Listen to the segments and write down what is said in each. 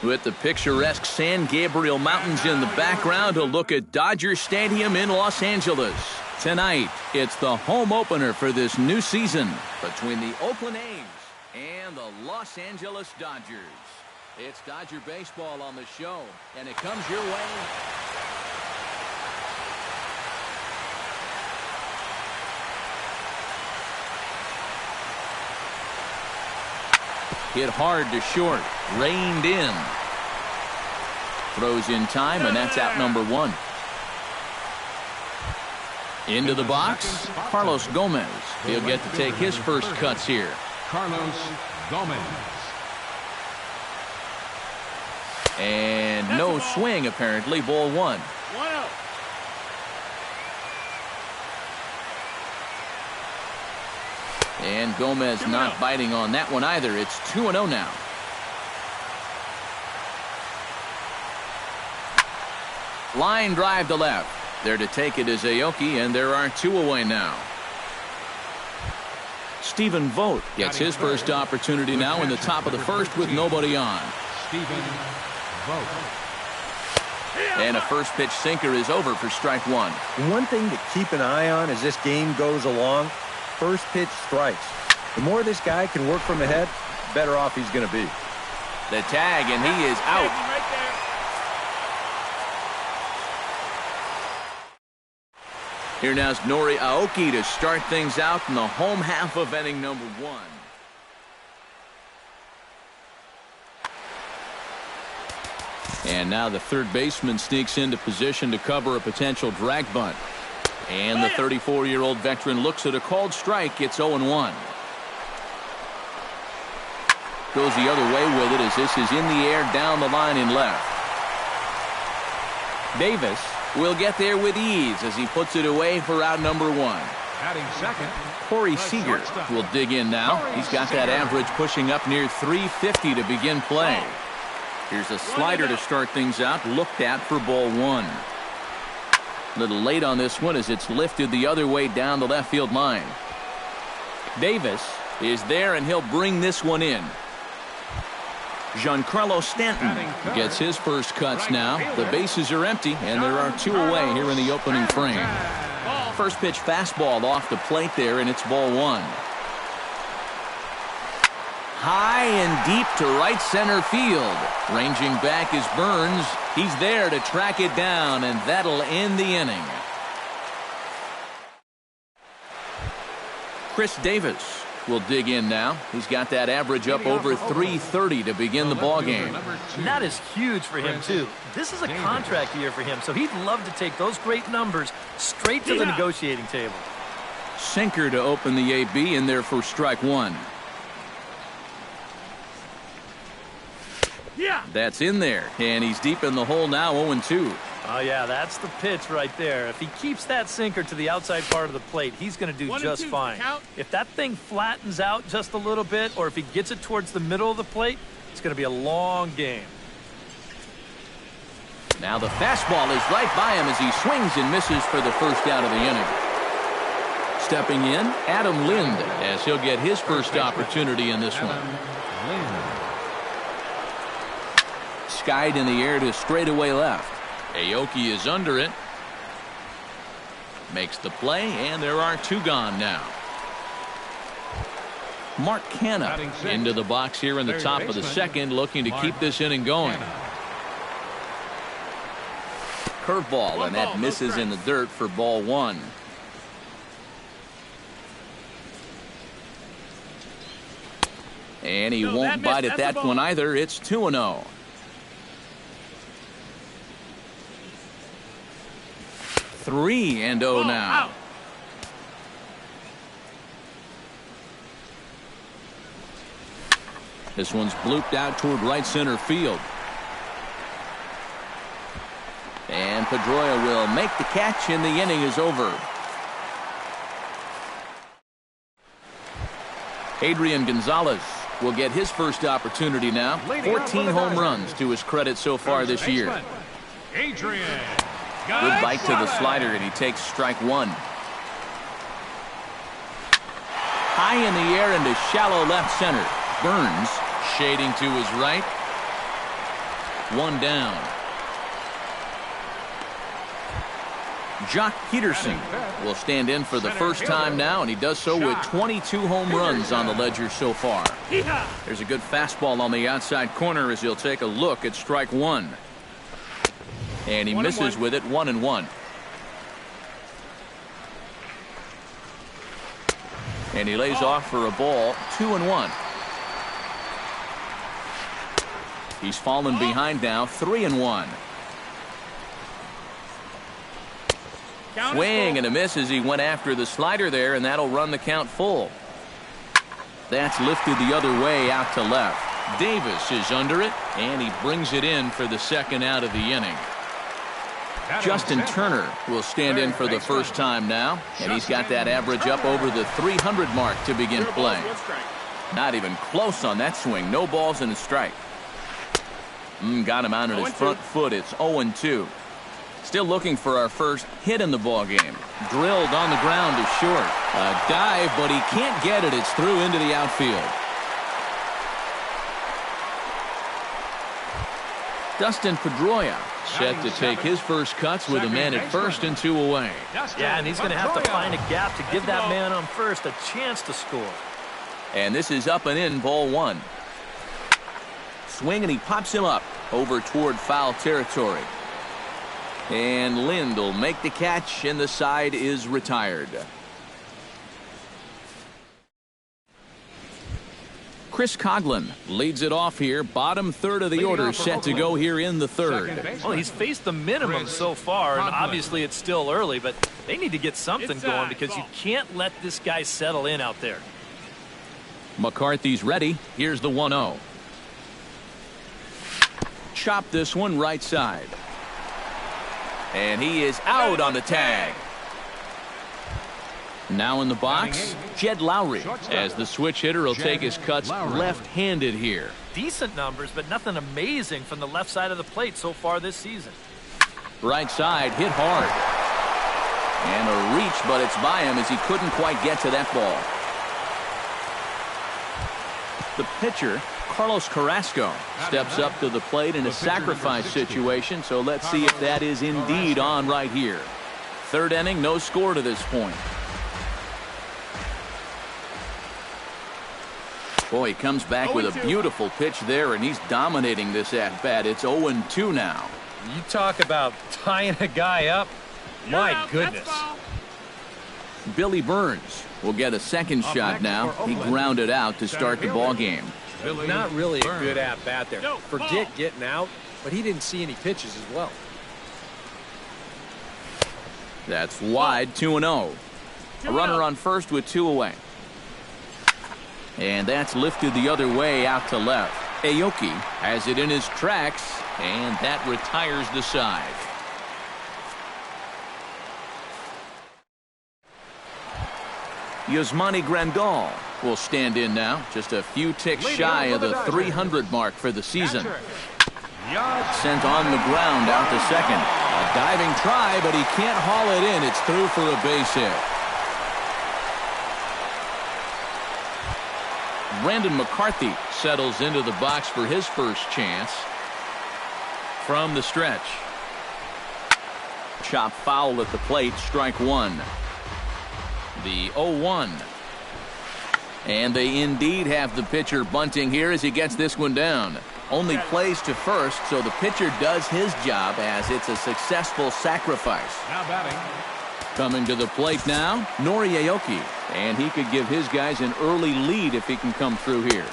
With the picturesque San Gabriel Mountains in the background, a look at Dodger Stadium in Los Angeles. Tonight, it's the home opener for this new season between the Oakland A's and the Los Angeles Dodgers. It's Dodger baseball on the show, and it comes your way. Hit hard to short, reined in. Throws in time, and that's out number one. Into the box, Carlos Gomez. He'll get to take his first cuts here. Carlos Gomez. And no swing, apparently. Ball one. 1-0. And Gomez not biting on that one either. It's 2-0 now. Line drive to left. There to take it is Aoki, and there are two away now. Stephen Vogt gets his first opportunity now in the top of the first with nobody on. Stephen Vogt. And a first pitch sinker is over for strike one. One thing to keep an eye on as this game goes along, first pitch strikes. The more this guy can work from ahead, the better off he's going to be. The tag, and he is out. Right there. Here now is Nori Aoki to start things out in the home half of inning number one. And now the third baseman sneaks into position to cover a potential drag bunt. And the 34-year-old veteran looks at a called strike. It's 0-1. Goes the other way with it as this is in the air down the line in left. Davis will get there with ease as he puts it away for out number one. Batting second, Corey Seager will dig in now. He's got that average pushing up near 350 to begin play. Here's a slider to start things out, looked at for ball one. A little late on this one as it's lifted the other way down the left field line. Davis is there, and he'll bring this one in. Giancarlo Stanton gets his first cuts now. The bases are empty, and there are two away here in the opening frame. First pitch fastball off the plate there, and it's ball one. High and deep to right center field. Ranging back is Burns. He's there to track it down, and that'll end the inning. Chris Davis will dig in now. He's got that average up over 330 to begin the ball game. And that is huge for him, too. This is a contract year for him, so he'd love to take those great numbers straight to the negotiating table. Sinker to open the AB, in there for strike one. That's in there, and he's deep in the hole now, 0-2. Oh, yeah, that's the pitch right there. If he keeps that sinker to the outside part of the plate, he's going to do just fine. If that thing flattens out just a little bit, or if he gets it towards the middle of the plate, it's going to be a long game. Now the fastball is right by him as he swings and misses for the first out of the inning. Stepping in, Adam Lind, as he'll get his first opportunity in this one. Skied in the air to straightaway left. Aoki is under it. Makes the play, and there are two gone now. Mark Canha into the box here in the top of the second, looking to keep this inning going. Curveball, and that misses in the dirt for ball one. And he won't bite at that one either. It's 2-0. Three and 0 now. This one's blooped out toward right center field. And Pedroia will make the catch, and the inning is over. Adrian Gonzalez will get his first opportunity now. 14 home runs to his credit so far this year. Adrian. Good bite to the slider, and he takes strike one. High in the air into shallow left center. Burns shading to his right. One down. Jock Peterson will stand in for the first time now, and he does so with 22 home runs on the ledger so far. There's a good fastball on the outside corner as he'll take a look at strike one. And he misses with it, 1-1. And he lays off for a ball, 2-1. He's fallen behind now, 3-1. Swing and a miss as he went after the slider there, and that'll run the count full. That's lifted the other way out to left. Davis is under it, and he brings it in for the second out of the inning. Justin Turner will stand in for the first time now, and he's got that average up over the 300 mark to begin play. Not even close on that swing. No balls and a strike. Got him out on his front foot. It's 0-2. Still looking for our first hit in the ball game. Drilled on the ground to short. A dive, but he can't get it. It's through into the outfield. Dustin Pedroia set to take his first cuts with a man at first and 2 away. Yeah, and he's going to have to find a gap to give that man on first a chance to score. And this is up and in, ball one. Swing, and he pops him up over toward foul territory. And Lind will make the catch, and the side is retired. Chris Coughlin leads it off here. Bottom third of the order set to go here in the third. Well, he's faced the minimum so far, and obviously it's still early, but they need to get something going because you can't let this guy settle in out there. McCarthy's ready. Here's the 1-0. Chop this one right side. And he is out on the tag. Now in the box, Jed Lowry, as the switch hitter will take his cuts left-handed here. Decent numbers, but nothing amazing from the left side of the plate so far this season. Right side, hit hard. And a reach, but it's by him as he couldn't quite get to that ball. The pitcher, Carlos Carrasco, steps up to the plate in a sacrifice situation, so let's see if that is indeed on right here. Third inning, no score to this point. Boy, he comes back with a beautiful pitch there, and he's dominating this at-bat. It's 0-2 now. You talk about tying a guy up. My goodness. Billy Burns will get a second shot now. He grounded out to start the ball game. Not really a good at-bat there. Forget getting out, but he didn't see any pitches as well. That's wide, 2-0. A runner on first with 2 away. And that's lifted the other way out to left. Aoki has it in his tracks, and that retires the side. Yasmani Grandal will stand in now, just a few ticks shy of the 300 mark for the season. Sent on the ground out to second. A diving try, but he can't haul it in. It's through for a base hit. Brandon McCarthy settles into the box for his first chance from the stretch. Chop foul at the plate, strike one. The 0-1. And they indeed have the pitcher bunting here as he gets this one down. Only plays to first, so the pitcher does his job as it's a successful sacrifice. Now batting. Coming to the plate now, Nori Aoki. And he could give his guys an early lead if he can come through here.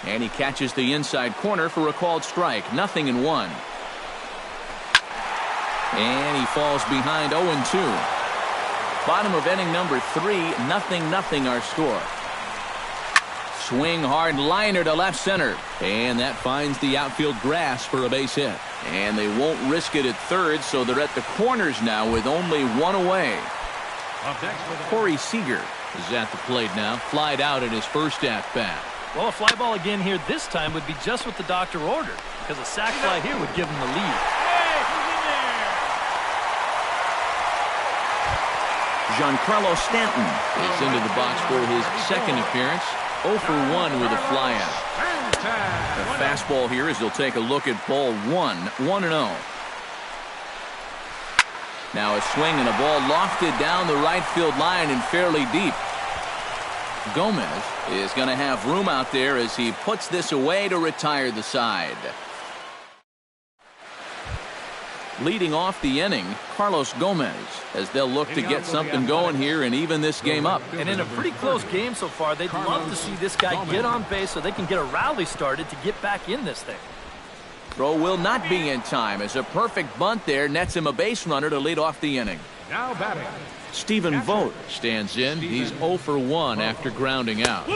And he catches the inside corner for a called strike. 0-1. And he falls behind 0-2. Bottom of inning number 3, 0-0 our score. Swing hard liner to left center. And that finds the outfield grass for a base hit. And they won't risk it at third, so they're at the corners now with only 1 away. Corey Seager is at the plate now. Flied out in his first at-bat. Well, a fly ball again here this time would be just what the doctor ordered, because a sac fly here would give him the lead. Giancarlo Stanton is into the box for his second appearance. 0 for 1 with a flyout. contact. Fastball here as he'll take a look at ball 1-0. Now a swing and a ball lofted down the right field line and fairly deep. Gomez is going to have room out there as he puts this away to retire the side. Leading off the inning, Carlos Gomez, as they'll look to get something going here and even this game up. And in a pretty close game so far, they'd love to see this guy get on base so they can get a rally started to get back in this thing. Throw will not be in time as a perfect bunt there nets him a base runner to lead off the inning. Now batting. Stephen Vogt stands in. He's 0 for 1 after grounding out.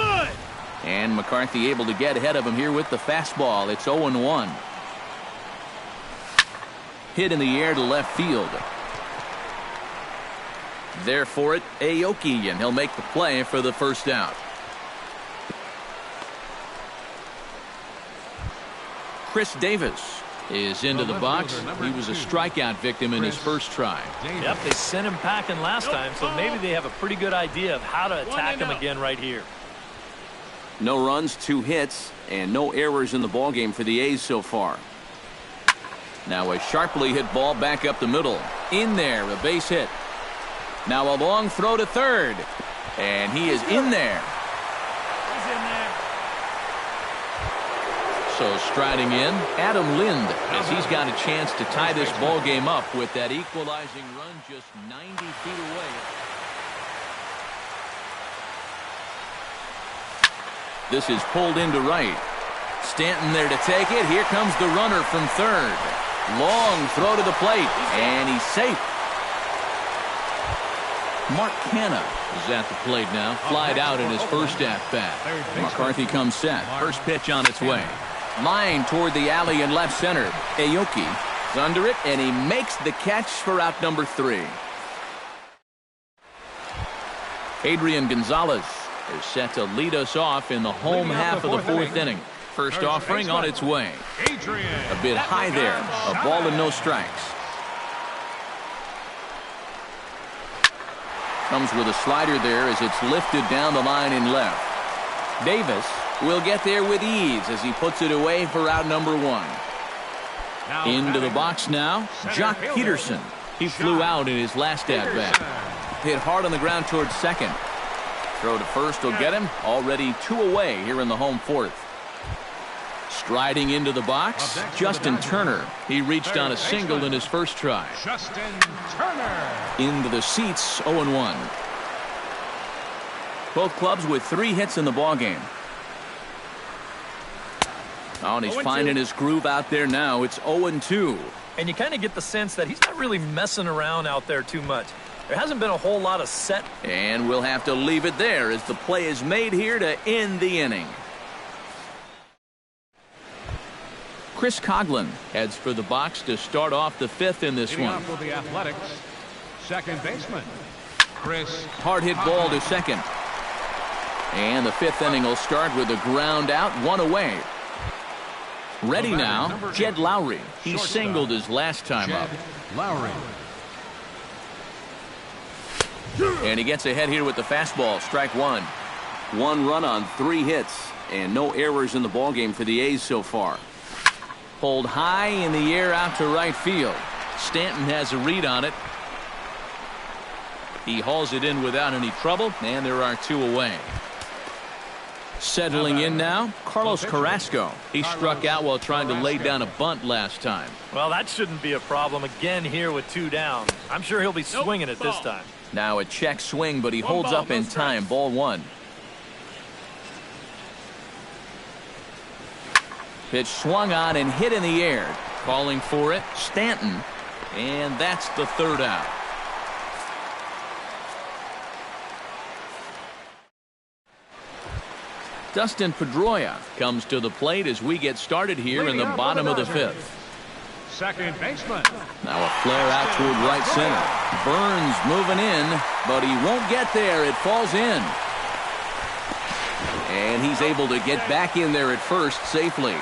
And McCarthy able to get ahead of him here with the fastball. It's 0-1. Hit in the air to left field. There for it, Aoki, and he'll make the play for the first out. Chris Davis is into the box. He was a strikeout victim in his first try. Yep, they sent him packing last time, so maybe they have a pretty good idea of how to attack him again right here. No runs, 2 hits, and no errors in the ballgame for the A's so far. Now a sharply hit ball back up the middle. In there, a base hit. Now a long throw to third. And he is in there. So striding in, Adam Lind, as he's got a chance to tie this ball game up with that equalizing run just 90 feet away. This is pulled into right. Stanton there to take it. Here comes the runner from third. Long throw to the plate, and he's safe. Mark Canha is at the plate now. Flied out in his first at-bat. McCarthy comes set. First pitch on its way. Line toward the alley in left center. Aoki is under it, and he makes the catch for out number 3. Adrian Gonzalez is set to lead us off in the home half of the 4th inning. First offering on its way. A bit high there. A ball and no strikes. Comes with a slider there as it's lifted down the line in left. Davis will get there with ease as he puts it away for out number 1. Into the box now, Jock Peterson. He flew out in his last at-bat. Hit hard on the ground towards second. Throw to first will get him. Already 2 away here in the home 4th. Striding into the box, Justin Turner. He reached on a single in his first try. Justin Turner. Into the seats, 0-1. Both clubs with 3 hits in the ballgame. Oh, and he's finding his groove out there now. It's 0-2. And you kind of get the sense that he's not really messing around out there too much. There hasn't been a whole lot of set. And we'll have to leave it there as the play is made here to end the inning. Chris Coghlan heads for the box to start off the 5th in this one. For the Athletics, second baseman, Chris. Hard hit ball to second. And the 5th inning will start with a ground out, 1 away. Ready now, Jed Lowry. He singled his last time up. Lowry. And he gets ahead here with the fastball, strike 1. 1 run on 3 hits, and no errors in the ballgame for the A's so far. Pulled high in the air out to right field. Stanton has a read on it. He hauls it in without any trouble, and there are 2 away. Settling in now, Carlos Carrasco. He struck out while trying to lay down a bunt last time. Well, that shouldn't be a problem again here with 2 down. I'm sure he'll be swinging it this time. Now a check swing, but he holds up in time. Ball 1. Pitch swung on and hit in the air. Calling for it, Stanton. And that's the 3rd out. Dustin Pedroia comes to the plate as we get started here in the bottom of the 5th. Second baseman. Now a flare out toward right center. Burns moving in, but he won't get there. It falls in. And he's able to get back in there at first safely.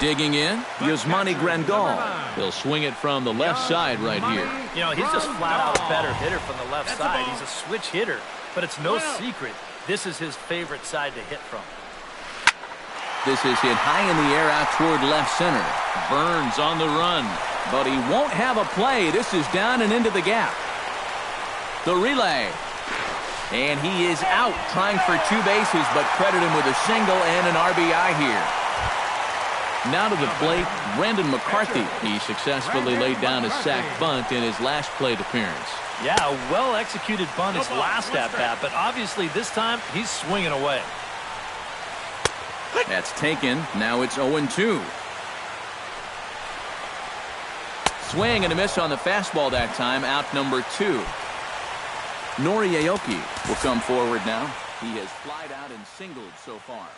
Digging in, Yasmani Grandal. He'll swing it from the left side right here. You know, he's just flat out a better hitter from the left side. He's a switch hitter, but it's no secret this is his favorite side to hit from. This is hit high in the air out toward left center. Burns on the run, but he won't have a play. This is down and into the gap. The relay. And he is out trying for 2 bases, but credit him with a single and an RBI here. Now to the plate, Brandon McCarthy. He successfully laid down a sac bunt in his last plate appearance. Yeah, a well-executed bunt his last at-bat, but obviously this time he's swinging away. That's taken. Now it's 0-2. Swing and a miss on the fastball that time. Out number 2. Nori Aoki will come forward now. He has flied out and singled so far.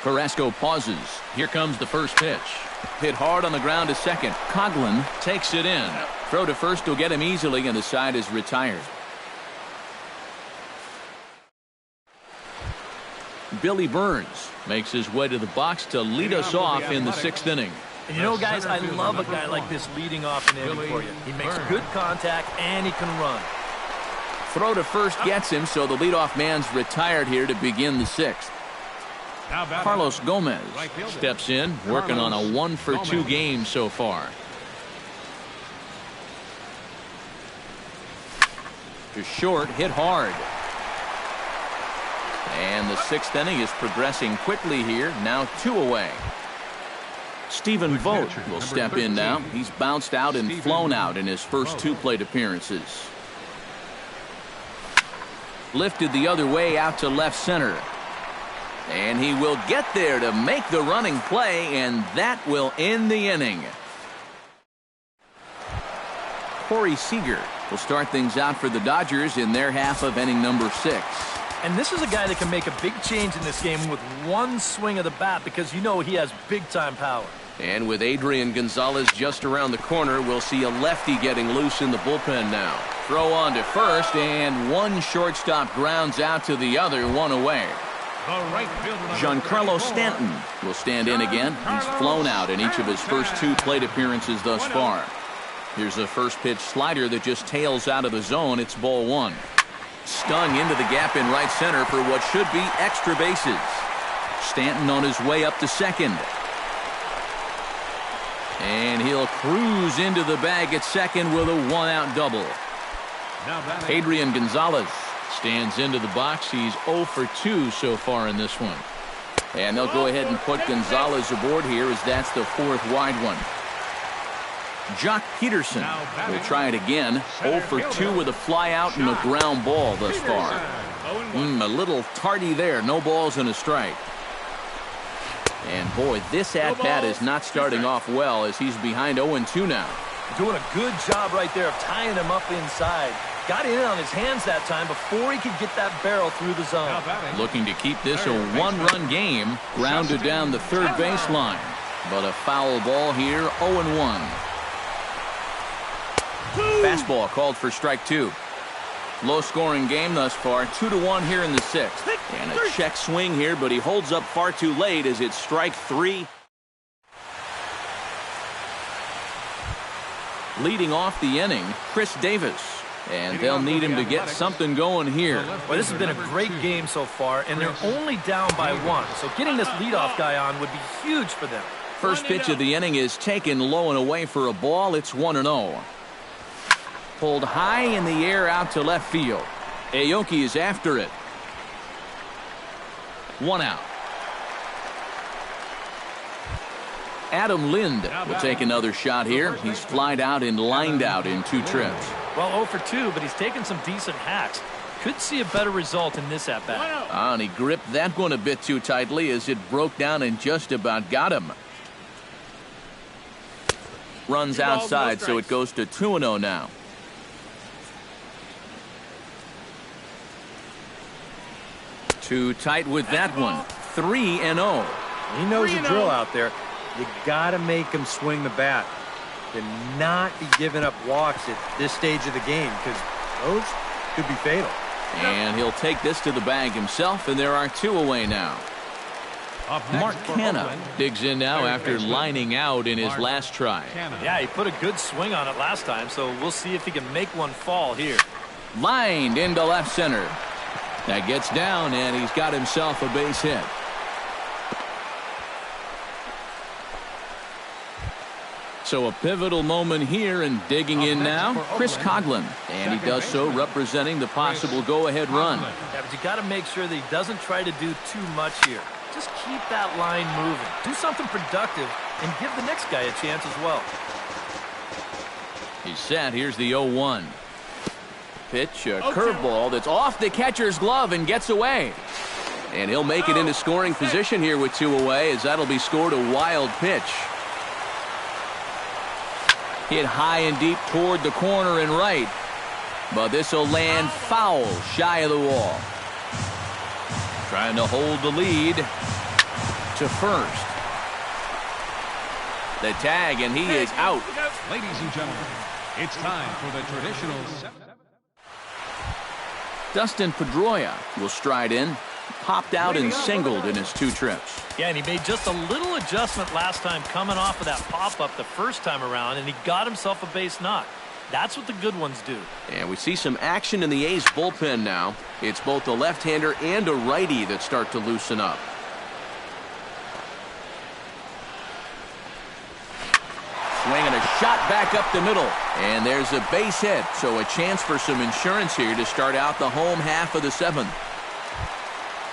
Carrasco pauses. Here comes the first pitch. Hit hard on the ground to second. Coughlin takes it in. Throw to first will get him easily, and the side is retired. Billy Burns makes his way to the box to lead us off in the 6th inning. And you know, guys, I love a guy like this leading off an inning for you. He makes good contact, and he can run. Throw to first gets him, so the leadoff man's retired here to begin the 6th. Carlos Gomez steps in, working on a 1-for-2 game so far. To short, hit hard. And the 6th inning is progressing quickly here. Now 2 away. Stephen Vogt will step in now. He's bounced out and flown out in his first 2 plate appearances. Lifted the other way out to left center. And he will get there to make the running play, and that will end the inning. Corey Seager will start things out for the Dodgers in their half of inning number 6. And this is a guy that can make a big change in this game with one swing of the bat, because you know he has big-time power. And with Adrian Gonzalez just around the corner, we'll see a lefty getting loose in the bullpen now. Throw on to first, and one shortstop grounds out to the other, 1 away. Giancarlo Stanton will stand in again. He's flown out in each of his first 2 plate appearances thus far. Here's a first pitch slider that just tails out of the zone. It's ball 1. Stung into the gap in right center for what should be extra bases. Stanton on his way up to second. And he'll cruise into the bag at second with a 1-out double. Adrian Gonzalez stands into the box. He's 0 for 2 so far in this one. And they'll go ahead and put Gonzalez aboard here, as that's the 4th wide one. Jock Peterson will try it again. 0 for 2 with a fly out and a ground ball thus far. A little tardy there. No balls and a strike. And boy, this at-bat is not starting off well, as he's behind 0-2 now. Doing a good job right there of tying him up inside. Got in on his hands that time before he could get that barrel through the zone. Looking to keep this a 1-run game. Grounded down the third baseline. But a foul ball here, 0-1. Fastball called for strike 2. Low-scoring game thus far, 2-1 here in the 6th. And a check swing here, but he holds up far too late as it's strike 3. Leading off the inning, Chris Davis. And they'll need him to get something going here. Well, this has been a great game so far, and they're only down by 1. So getting this leadoff guy on would be huge for them. First pitch of the inning is taken low and away for a ball. It's 1-0. Pulled high in the air out to left field. Aoki is after it. 1 out. Adam Lind will take another shot here. He's flied out and lined out in 2 trips. Well, 0 for 2, but he's taken some decent hacks. Could see a better result in this at-bat. And he gripped that one a bit too tightly as it broke down and just about got him. Runs outside, so it goes to 2-0 now. Too tight with that one. 3-0. He knows the drill out there. You got to make him swing the bat. To not be giving up walks at this stage of the game, because those could be fatal. And he'll take this to the bag himself, and there are 2 away now. Up next Mark for Canna Oakland, digs in now third after baseman, lining out in his Mark last try. Canna. Yeah, he put a good swing on it last time, so we'll see if he can make one fall here. Lined into left center. That gets down, and he's got himself a base hit. So a pivotal moment here, and digging in now, Chris Coughlin. And he does so representing the possible go-ahead run. Yeah, but you got to make sure that he doesn't try to do too much here. Just keep that line moving. Do something productive and give the next guy a chance as well. He's set. Here's the 0-1. Pitch, a curveball that's off the catcher's glove and gets away. And he'll make it into scoring position here with 2 away, as that'll be scored a wild pitch. Hit high and deep toward the corner and right. But this will land foul shy of the wall. Trying to hold the lead to first. The tag, and he is out. Ladies and gentlemen, it's time for the traditional 7. Dustin Pedroia will stride in. Popped out and singled in his 2 trips. Yeah, and he made just a little adjustment last time coming off of that pop-up the first time around, and he got himself a base knock. That's what the good ones do. And we see some action in the A's bullpen now. It's both a left-hander and a righty that start to loosen up. Swinging a shot back up the middle. And there's a base hit, so a chance for some insurance here to start out the home half of the 7th.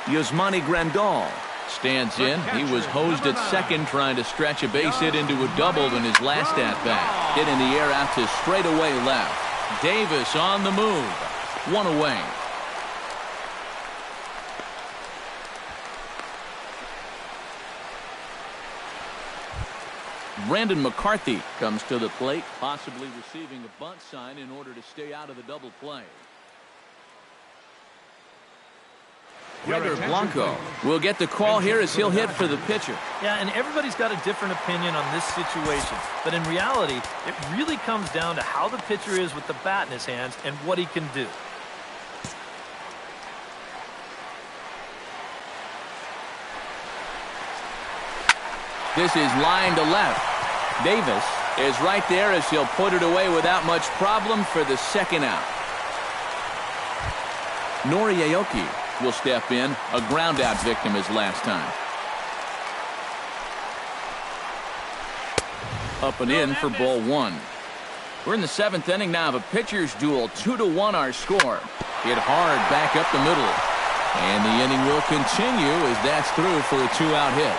Yasmani Grandal stands in. He was hosed at second trying to stretch a base hit into a double in his last at-bat. Hit in the air out to straightaway left. Davis on the move. 1 away. Brandon McCarthy comes to the plate, possibly receiving a bunt sign in order to stay out of the double play. Gregor Blanco will get the call here as he'll hit for the pitcher. Yeah, and everybody's got a different opinion on this situation. But in reality, it really comes down to how the pitcher is with the bat in his hands and what he can do. This is line to left. Davis is right there as he'll put it away without much problem for the second out. Nori Aoki will step in, a ground out victim his last time. Up and in for ball 1. We're in the 7th inning now of a pitcher's duel. 2-1 our score. Hit hard back up the middle. And the inning will continue as that's through for a 2-out hit.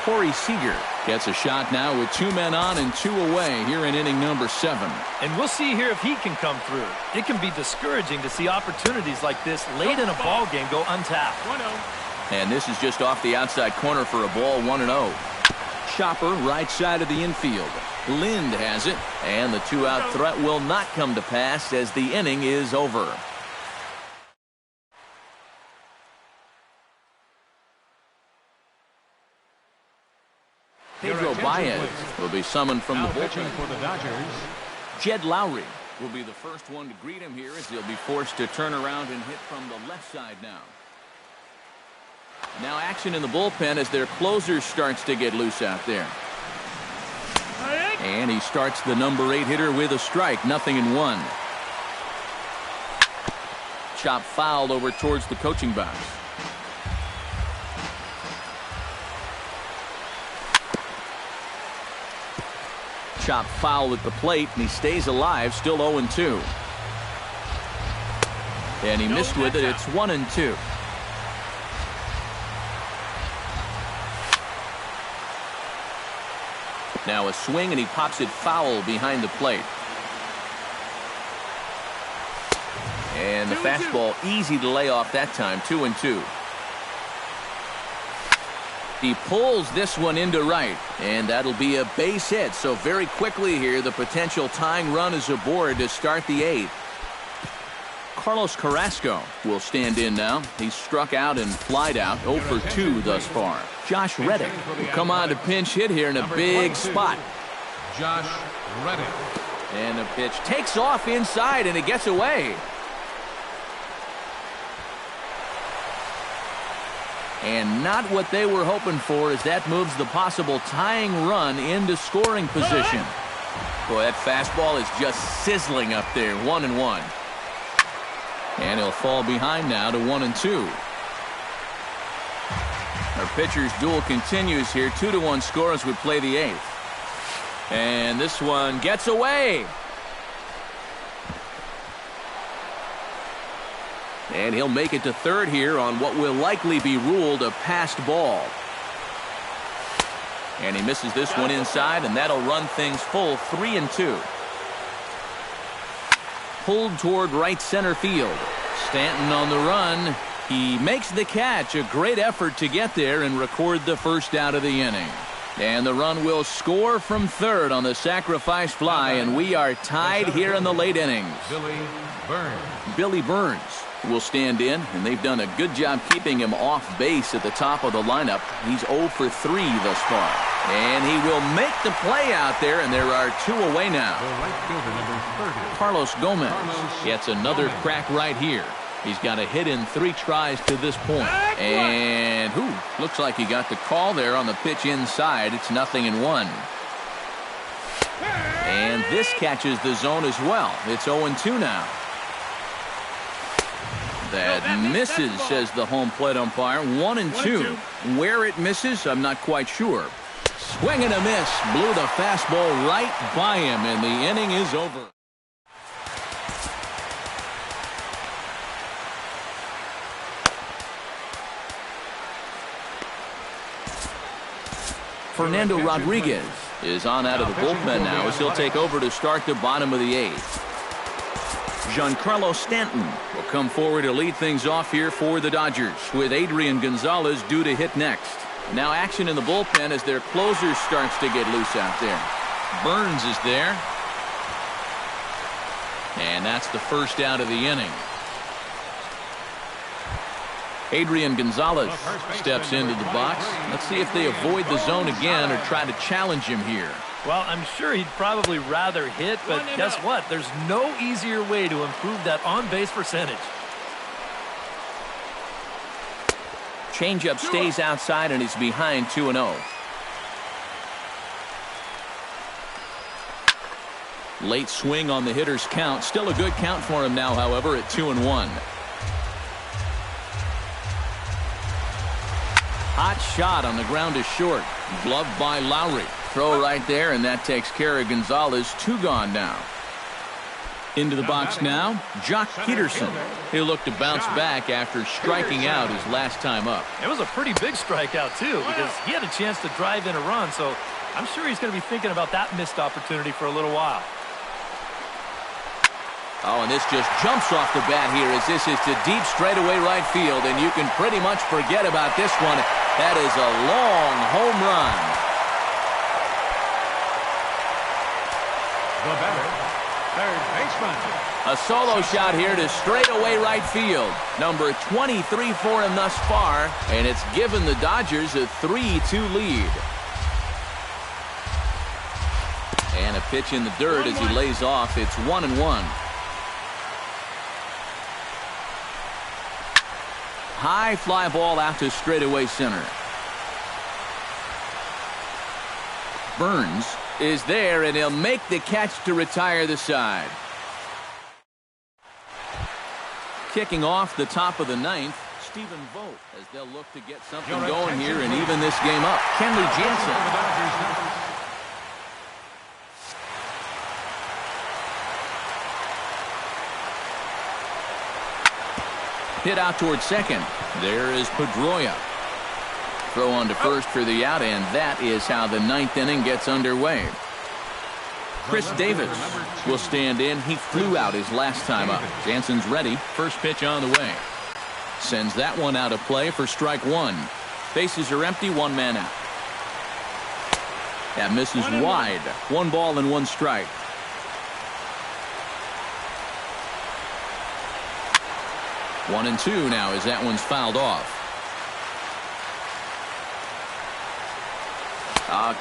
Corey Seager gets a shot now with 2 men on and 2 away here in inning number 7. And we'll see here if he can come through. It can be discouraging to see opportunities like this late in a ball game go untapped. 1-0. And this is just off the outside corner for a ball. 1-0. Chopper right side of the infield. Lind has it, and the 2-out threat will not come to pass as the inning is over. Pedro Baez will be summoned from the Pitching bullpen. for the Dodgers, Jed Lowry will be the first one to greet him here as he'll be forced to turn around and hit from the left side now. Now action in the bullpen as their closer starts to get loose out there. And he starts the number 8 hitter with a strike. 0-1. Chop foul over towards the coaching box. Chop foul at the plate, and he stays alive, still 0-2. And he missed with it. It's 1-2. Now a swing, and he pops it foul behind the plate. And the fastball easy to lay off that time. 2-2. He pulls this one into right, and that'll be a base hit. So very quickly here, the potential tying run is aboard to start the 8th. Carlos Carrasco will stand in now. He's struck out and flied out. 0 for 2 thus far. Josh Reddick will come on to pinch hit here in a big spot. Josh Reddick. And the pitch takes off inside, and it gets away. And not what they were hoping for, as that moves the possible tying run into scoring position. Boy, that fastball is just sizzling up there. 1-1. And he'll fall behind now to 1-2. Our pitcher's duel continues here. 2-1 score as we play the 8th. And this one gets away. And he'll make it to third here on what will likely be ruled a passed ball. And he misses this one inside, and that'll run things full 3-2. Pulled toward right center field. Stanton on the run. He makes the catch. A great effort to get there and record the first out of the inning. And the run will score from third on the sacrifice fly, and we are tied here in the late innings. Billy Burns will stand in, and they've done a good job keeping him off base at the top of the lineup. He's 0 for 3 thus far. And he will make the play out there, and there are 2 away now. Carlos Gomez gets another crack right here. He's got a hit in 3 tries to this point. And looks like he got the call there on the pitch inside. It's 0-1. And this catches the zone as well. It's 0-2 now. That misses, says the home plate umpire. 1-2. Where it misses, I'm not quite sure. Swing and a miss. Blew the fastball right by him, and the inning is over. Fernando Rodriguez is on out of the bullpen now as he'll take over to start the bottom of the 8th. Giancarlo Stanton will come forward to lead things off here for the Dodgers, with Adrian Gonzalez due to hit next. Now action in the bullpen as their closer starts to get loose out there. Burns is there. And that's the first out of the inning. Adrian Gonzalez steps into the box. Let's see if they avoid the zone again or try to challenge him here. Well, I'm sure he'd probably rather hit, but guess what? There's no easier way to improve that on-base percentage. Changeup stays outside, and he's behind 2-0. Late swing on the hitter's count. Still a good count for him now, however, at 2-1. Hot shot on the ground is short. Gloved by Lowry. Throw right there, and that takes care of Gonzalez. 2 gone now. Into the box now, Jock Peterson. He'll look to bounce back after striking out his last time up. It was a pretty big strikeout, too, because he had a chance to drive in a run, so I'm sure he's going to be thinking about that missed opportunity for a little while. Oh, and this just jumps off the bat here as this is to deep straightaway right field, and you can pretty much forget about this one. That is a long home run. The batter, third baseman. A solo shot here to straightaway right field. Number 23 for him thus far, and it's given the Dodgers a 3-2 lead. And a pitch in the dirt as he lays off. It's 1-1. High fly ball out to straightaway center. Burns is there, and he'll make the catch to retire the side. Kicking off the top of the 9th, Stephen Vogt, as they'll look to get something going here and even this game up. Kenley Jansen. Hit out towards second. There is Pedroia. Throw on to first for the out, and that is how the 9th inning gets underway. Chris Davis will stand in. He flew out his last time up. Jansen's ready. First pitch on the way. Sends that one out of play for strike 1. Bases are empty, 1 man out. That misses wide. 1 ball and 1 strike. One and 2 now as that one's fouled off.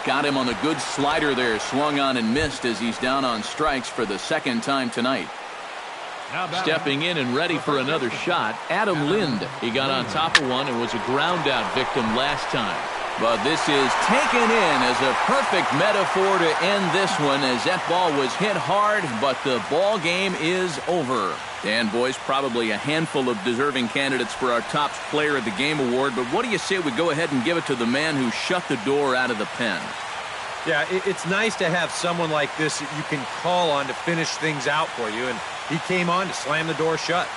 Got him on a good slider there. Swung on and missed as he's down on strikes for the 2nd time tonight. Stepping in and ready for another shot, Adam Lind. He got on top of one and was a ground-out victim last time. But this is taken in as a perfect metaphor to end this one, as that ball was hit hard, but the ball game is over. And, boys, probably a handful of deserving candidates for our top player of the game award, but what do you say we go ahead and give it to the man who shut the door out of the pen? Yeah, it's nice to have someone like this that you can call on to finish things out for you, and he came on to slam the door shut.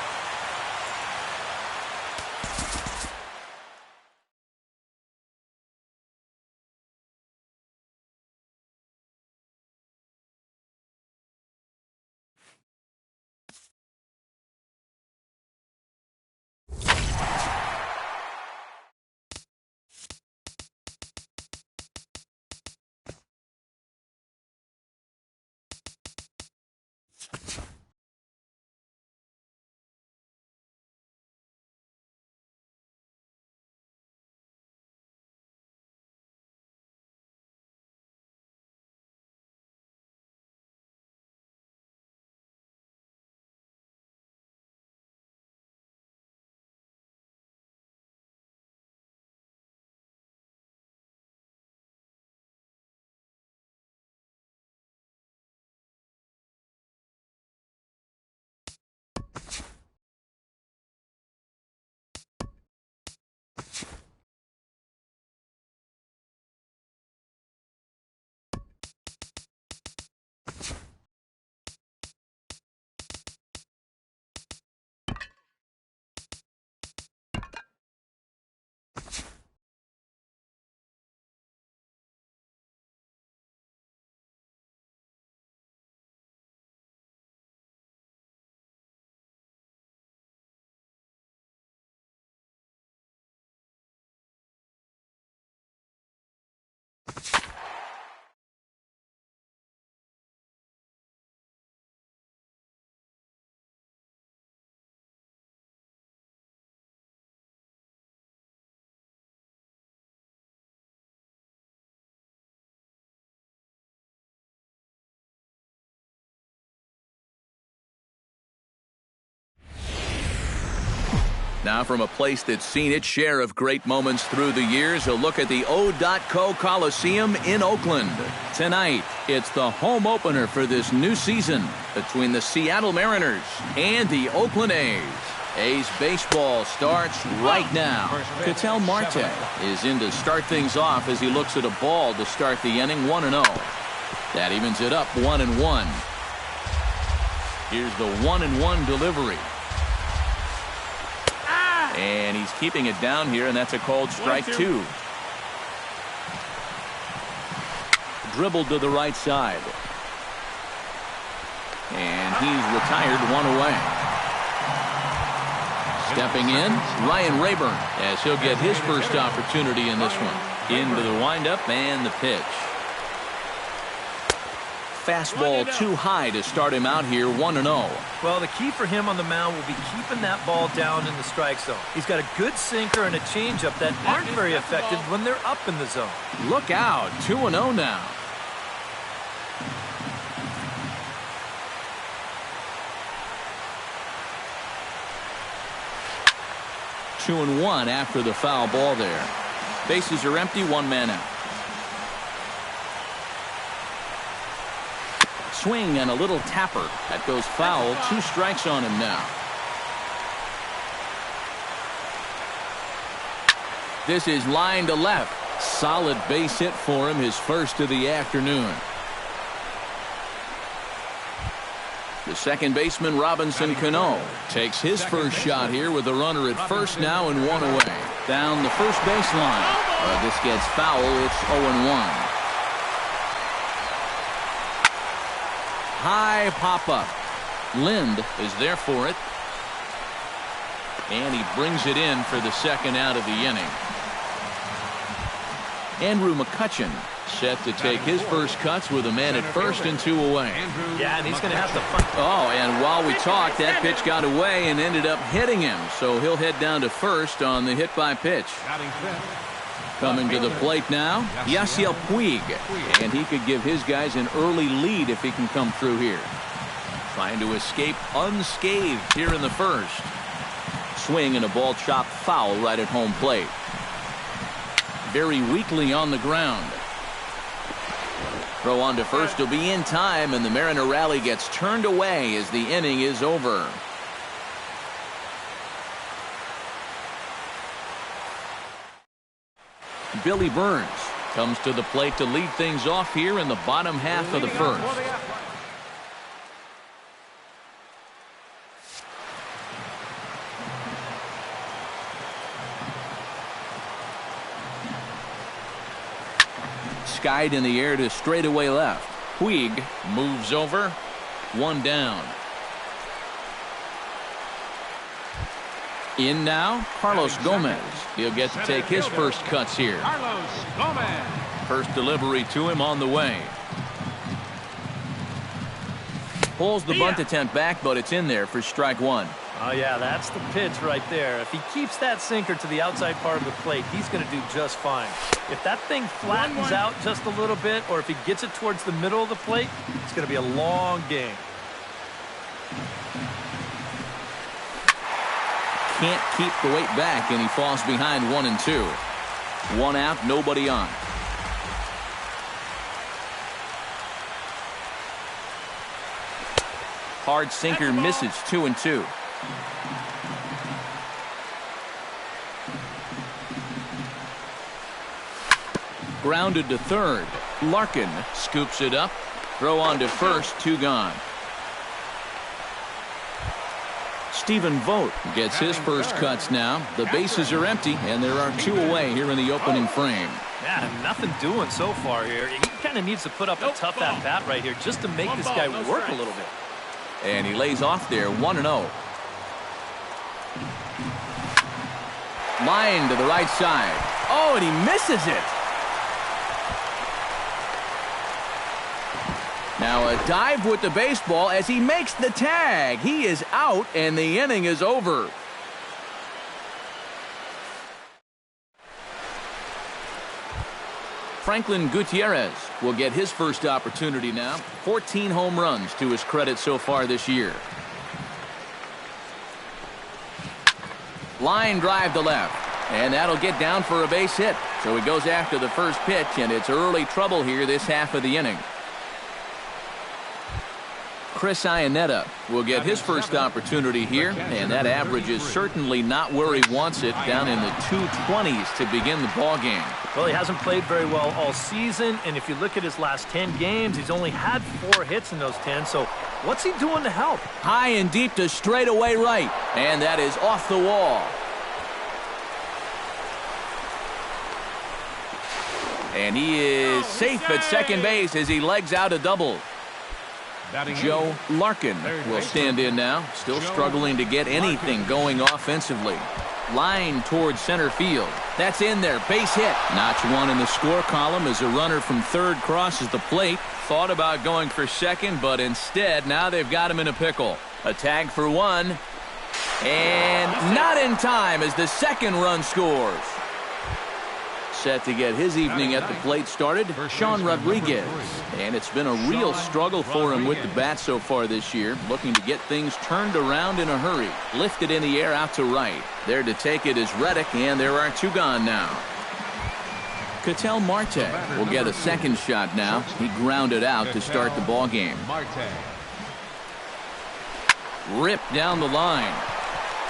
Now from a place that's seen its share of great moments through the years, a look at the O.Co Coliseum in Oakland. Tonight, it's the home opener for this new season between the Seattle Mariners and the Oakland A's. A's baseball starts right now. Ketel Marte is in to start things off as he looks at a ball to start the inning 1-0. That evens it up 1-1. Here's the 1-1 delivery. And he's keeping it down here, and that's a called strike 2. Dribbled to the right side. And he's retired one away. Stepping in, Ryan Rayburn, as he'll get his first opportunity in this one. Into the windup and the pitch. Fastball too high to start him out here 1-0. Well, the key for him on the mound will be keeping that ball down in the strike zone. He's got a good sinker and a changeup that aren't very effective when they're up in the zone. Look out, 2-0 now. Two and one after the foul ball there. Bases are empty, one man out. Swing and a little tapper. That goes foul. 2 strikes on him now. This is line to left. Solid base hit for him, his first of the afternoon. The second baseman, Robinson Cano, takes his first shot here with a runner at first now and 1 away. Down the first baseline. But this gets foul. It's 0-1. High pop-up. Lind is there for it. And he brings it in for the second out of the inning. Andrew McCutchen set to take his first cuts with a man at first and 2 away. Yeah, and he's going to have to find. Oh, and while we talked, that pitch got away and ended up hitting him. So he'll head down to first on the hit by pitch. Coming to the plate now, Yasiel Puig. And he could give his guys an early lead if he can come through here. trying to escape unscathed here in the first. Swing and a ball chopped foul right at home plate. Very weakly on the ground. Throw on to first will be in time, and the Mariner rally gets turned away as the inning is over. Billy Burns comes to the plate to lead things off here in the bottom half of the first. Skied in the air to straightaway left. Puig moves over. One down. In now, Carlos Gomez. He'll get to take his first cuts here. Carlos Gomez. First delivery to him on the way. Pulls the bunt attempt back, but it's in there for strike one. Oh, yeah, that's the pitch right there. If he keeps that sinker to the outside part of the plate, he's going to do just fine. If that thing flattens out just a little bit, or if he gets it towards the middle of the plate, it's going to be a long game. Can't keep the weight back, and he falls behind 1-2. One out, nobody on. Hard sinker misses 2-2. Grounded to third. Larkin scoops it up. Throw on to first, two gone. Stephen Vogt gets his first cuts now. The bases are empty, and there are two away here in the opening frame. Yeah, nothing doing so far here. He kind of needs to put up a tough at-bat right here just to make this guy work a little bit. And he lays off there, 1-0. Line to the right side. Oh, and he misses it. Now a dive with the baseball as he makes the tag. He is out, and the inning is over. Franklin Gutierrez will get his first opportunity now. 14 home runs to his credit so far this year. Line drive to left, and that'll get down for a base hit. So he goes after the first pitch, and it's early trouble here this half of the inning. Chris Iannetta will get his first opportunity here, and that average is certainly not where he wants it, down in the 220s to begin the ball game. Well, he hasn't played very well all season, and if you look at his last 10 games, he's only had 4 hits in those 10, so what's he doing to help? High and deep to straightaway right, and that is off the wall. And he is safe at second base as he legs out a double. Joe Larkin will stand in now, still struggling to get anything going offensively. Line towards center field. That's in there, base hit. Notch one in the score column as a runner from third crosses the plate. Thought about going for second, but instead now they've got him in a pickle. A tag for one, and not in time as the second run scores. Set to get his evening at the plate started, Sean Rodriguez. And it's been a real struggle for him with the bat so far this year, looking to get things turned around in a hurry. Lifted in the air out to right. There to take it is Reddick, and there are two gone now. Ketel Marte will get a second shot now. He grounded out to start the ball game. Ripped down the line.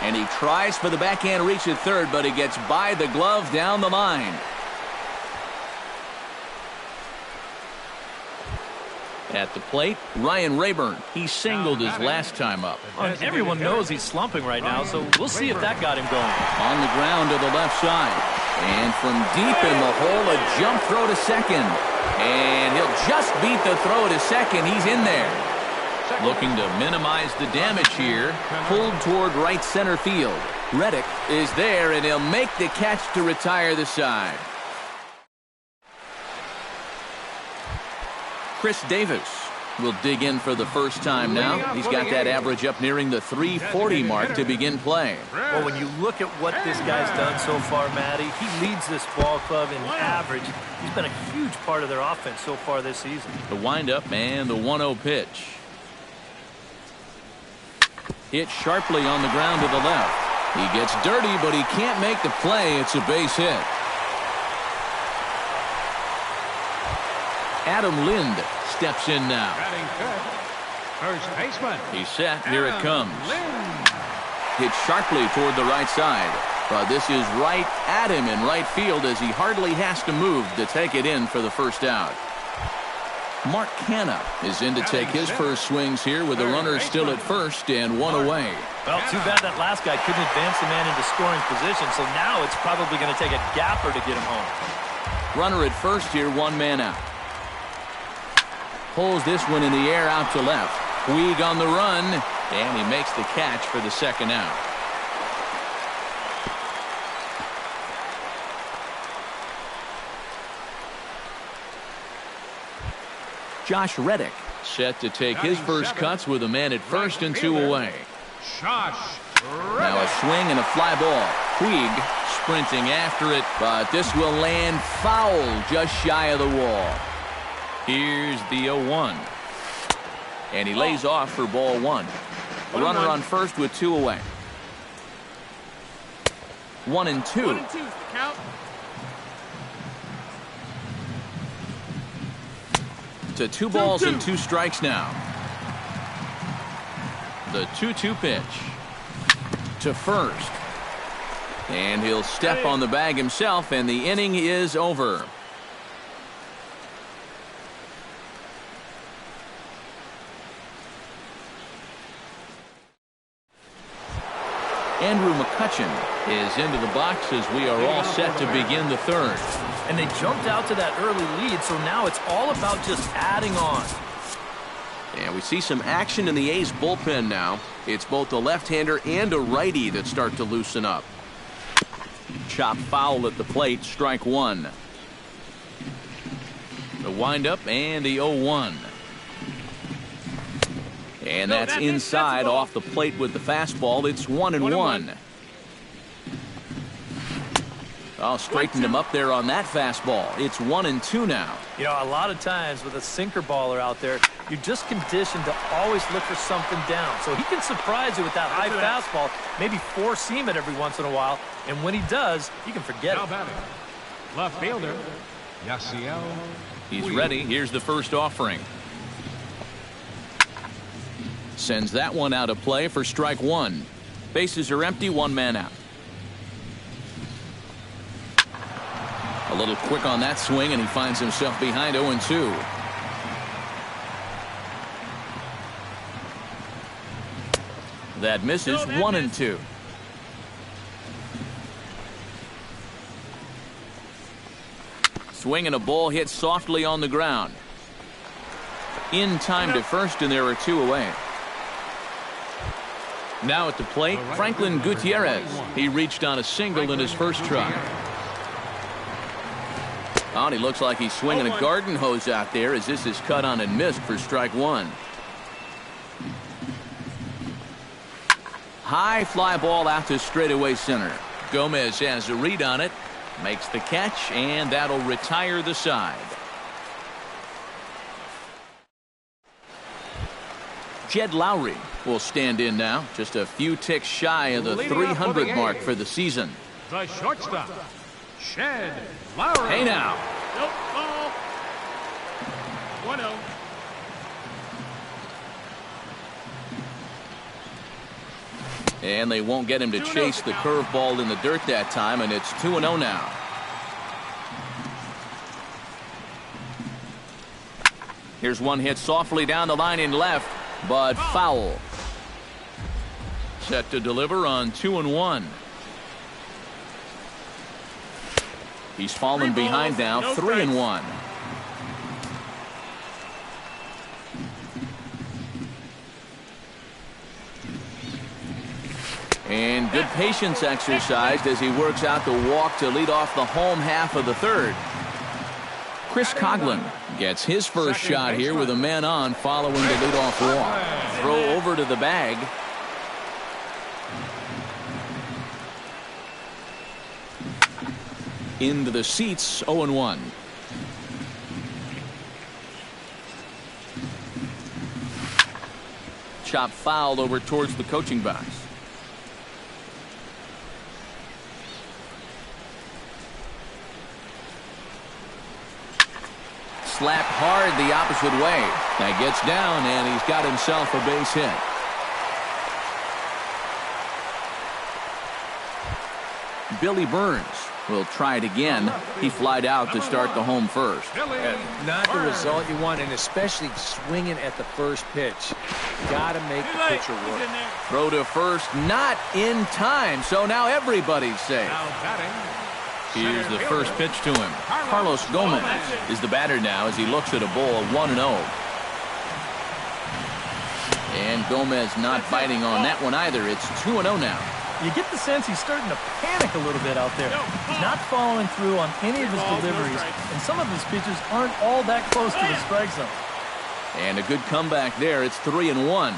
And he tries for the backhand reach at third, but he gets by the glove down the line. At the plate, Ryan Rayburn. He singled his last time up. And everyone knows he's slumping right now, so we'll see if that got him going. On the ground to the left side. And from deep in the hole, a jump throw to second. And he'll just beat the throw to second. He's in there. Looking to minimize the damage here. Pulled toward right center field. Reddick is there, and he'll make the catch to retire the side. Chris Davis will dig in for the first time now. He's got that average up nearing the 340 mark to begin play. Well, when you look at what this guy's done so far, Matty, he leads this ball club in average. He's been a huge part of their offense so far this season. The windup and the 1-0 pitch. Hit sharply on the ground to the left. He gets dirty, but he can't make the play. It's a base hit. Adam Lind steps in now. Batting fifth, first baseman. He's set. Here it comes. Lind. Hit sharply toward the right side. But this is right at him in right field as he hardly has to move to take it in for the first out. Mark Canha is in to take his first swings here with the runner still at first and one away. Well, too bad that last guy couldn't advance the man into scoring position, so now it's probably going to take a gapper to get him home. Runner at first here, one man out. Pulls this one in the air out to left. Puig on the run, and he makes the catch for the second out. Josh Reddick set to take his first cuts with a man at first and two away. Josh Now a swing and a fly ball. Puig sprinting after it, but this will land foul just shy of the wall. Here's the 0-1. And he lays off for ball one. A runner on first with two away. 1-2. 1-2 is the count. To 2 balls and 2 strikes now. The 2-2 pitch to first. And he'll step on the bag himself, and the inning is over. Andrew McCutchen is into the box as we are all set to begin the third. And they jumped out to that early lead, so now it's all about just adding on. And we see some action in the A's bullpen now. It's both a left-hander and a righty that start to loosen up. Chop foul at the plate, strike one. The windup and the 0-1. And that's inside off the plate with the fastball. It's 1-1. Oh, straightened him up there on that fastball. It's 1-2 now. You know, a lot of times with a sinker baller out there, you're just conditioned to always look for something down. So he can surprise you with that high fastball, maybe four seam it every once in a while. And when he does, you can forget Now it. batting, left fielder, Yasiel. He's ready. Here's the first offering. Sends that one out of play for strike one. Bases are empty, one man out. A little quick on that swing, and he finds himself behind 0-2. That misses. 1-2. Swing and a ball hit softly on the ground. In time to first, and there are two away. Now at the plate, Franklin Gutierrez. He reached on a single in his first try. Oh, and he looks like he's swinging a garden hose out there as this is cut on and missed for strike one. High fly ball out to straightaway center. Gomez has a read on it, makes the catch, and that'll retire the side. Jed Lowry will stand in now, just a few ticks shy of the 300 mark for the season. The shortstop, Jed Lowry. Hey now. Nope, ball. 1-0. And they won't get him to chase the curveball in the dirt that time, and it's 2-0 now. Here's one hit softly down the line in left, but foul. Set to deliver on 2-1. He's fallen behind now, 3-1. And good patience exercised as he works out the walk to lead off the home half of the third. Chris Coghlan gets his first shot here with a man on following the leadoff walk. Throw over to the bag. Into the seats, 0-1. chop fouled over towards the coaching box. Slapped hard the opposite way. That gets down, and he's got himself a base hit. Billy Burns will try it again. He flied out to start the home first. Not the result you want, and especially swinging at the first pitch. Got to make the pitcher work. Throw to first, not in time, so now everybody's safe. Here's the first pitch to him. Carlos Gomez is the batter now as he looks at a ball 1-0. And Gomez not biting on that one either. It's 2-0 now. You get the sense he's starting to panic a little bit out there. He's not following through on any of his deliveries, and some of his pitches aren't all that close to the strike zone. And a good comeback there. It's 3-1.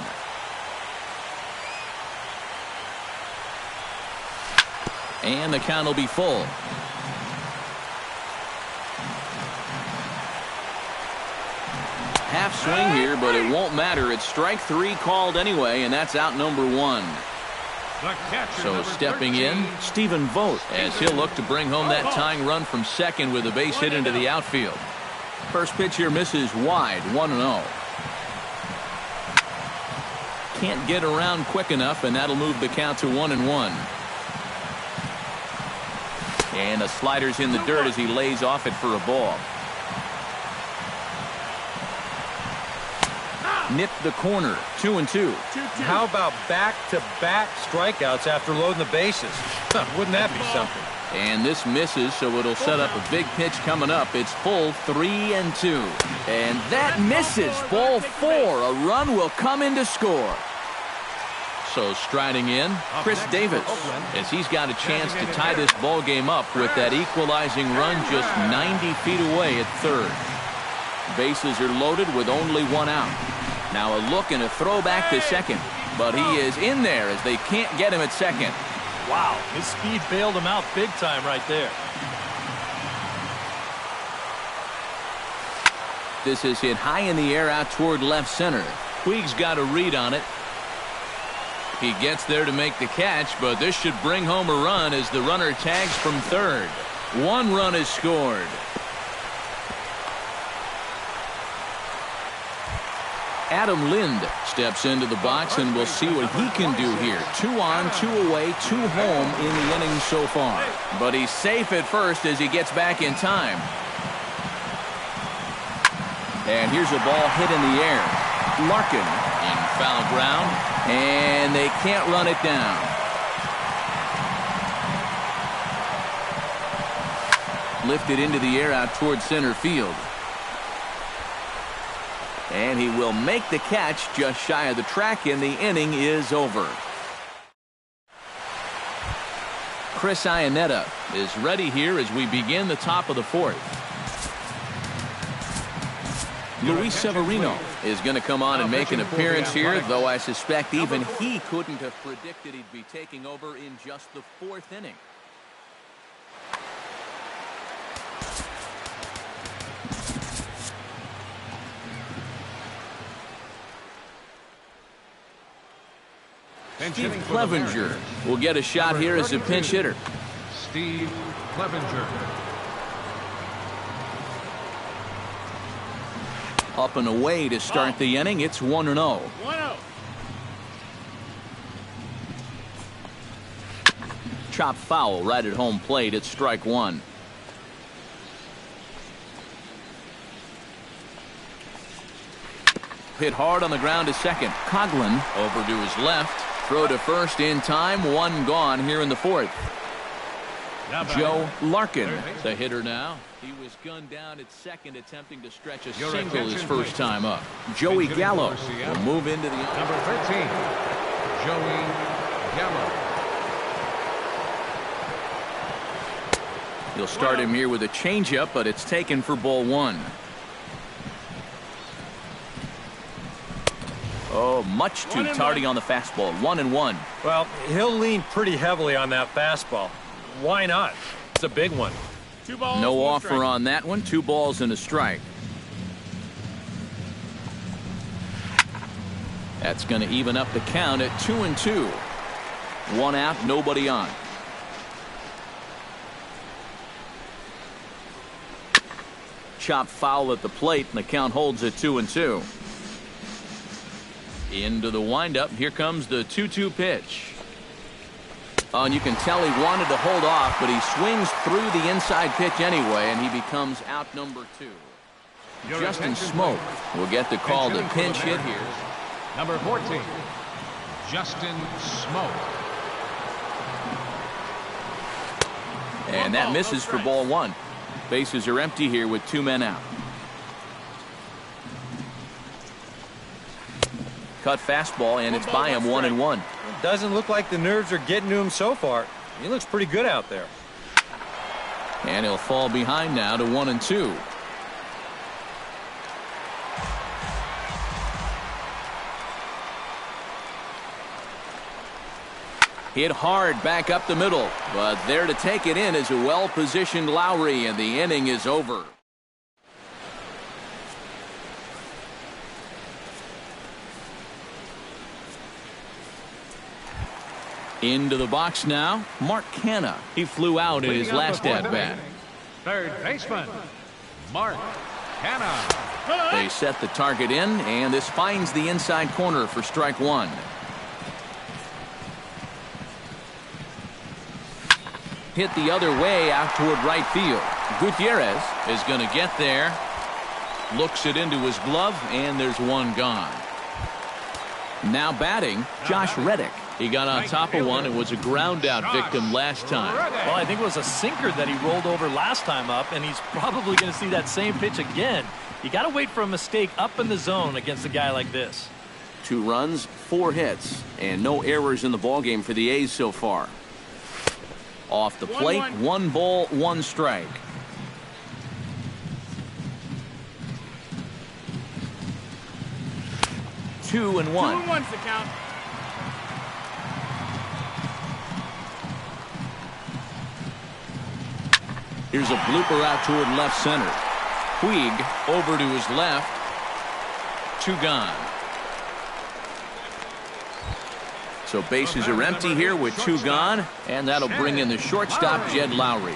And the count will be full. Half swing here, but it won't matter. It's strike 3 called anyway, and that's out number 1. So stepping in, Stephen Vogt, as he'll look to bring home that tying run from second with a base hit into the outfield. First pitch here misses wide, 1-0. Can't get around quick enough, and that'll move the count to 1-1. And the slider's in the dirt as he lays off it for a ball. Nipped the corner, 2-2. How about back-to-back strikeouts after loading the bases? Wouldn't that be something? And this misses, so it'll set up a big pitch coming up. It's full 3-2. And that misses. Ball 4. A run will come in to score. So striding in, Chris Davis, as he's got a chance to tie this ball game up with that equalizing run just 90 feet away at third. Bases are loaded with only 1 out. Now a look and a throw back to second, but he is in there as they can't get him at second. Wow, his speed bailed him out big time right there. This is hit high in the air out toward left center. Puig's got a read on it. He gets there to make the catch, but this should bring home a run as the runner tags from third. 1 run is scored. Adam Lind steps into the box, and we'll see what he can do here. 2 on, 2 away, 2 home in the inning so far. But he's safe at first as he gets back in time. And here's a ball hit in the air. Larkin in foul ground, and they can't run it down. Lifted into the air out towards center field. And he will make the catch just shy of the track, and the inning is over. Chris Iannetta is ready here as we begin the top of the 4th. Luis Severino is going to come on and make an appearance here, though I suspect even he couldn't have predicted he'd be taking over in just the 4th inning. Steve Clevenger will get a shot here as a pinch hitter. Steve Clevenger. Up and away to start the inning. It's 1-0. 1-0. Chop foul right at home plate. It's strike 1. Hit hard on the ground to second. Coughlin over to his left. Throw to first in time. 1 gone here in the 4th. Joe Larkin, the hitter now. He was gunned down at second, attempting to stretch a single his first time up. Joey Gallo will move into the number 13, Joey Gallo. He'll start him here with a changeup, but it's taken for ball 1. Oh, much too tardy on the fastball. 1-1. Well, he'll lean pretty heavily on that fastball. Why not? It's a big one. No offer on that one. 2 balls and a strike. That's going to even up the count at 2-2. One out, nobody on. Chop foul at the plate, and the count holds at 2-2. Into the windup. Here comes the 2-2 pitch. Oh, and you can tell he wanted to hold off, but he swings through the inside pitch anyway, and he becomes out number 2. Justin Smoke will get the call to pinch hit here. Number 14, Justin Smoke. And that misses for ball 1. Bases are empty here with 2 men out. Cut fastball, and it's by him 1-1. Doesn't look like the nerves are getting to him so far. He looks pretty good out there. And he'll fall behind now to 1-2. Hit hard back up the middle, but there to take it in is a well-positioned Lowry, and the inning is over. Into the box now, Mark Canha. He flew out in his last at-bat. Third baseman, Mark Canha. They set the target in, and this finds the inside corner for strike 1. Hit the other way out toward right field. Gutierrez is going to get there. Looks it into his glove, and there's one gone. Now batting, Josh Reddick. He got on top of one and was a ground out victim last time. Well, I think it was a sinker that he rolled over last time up, and he's probably going to see that same pitch again. You got to wait for a mistake up in the zone against a guy like this. 2 runs, 4 hits, and no errors in the ballgame for the A's so far. Off the plate, 1 ball, 1 strike. Two and one. 2-1's the count. Here's a blooper out toward left center. Puig over to his left. 2 gone. So bases are empty here with 2 gone, and that'll bring in the shortstop, Jed Lowry.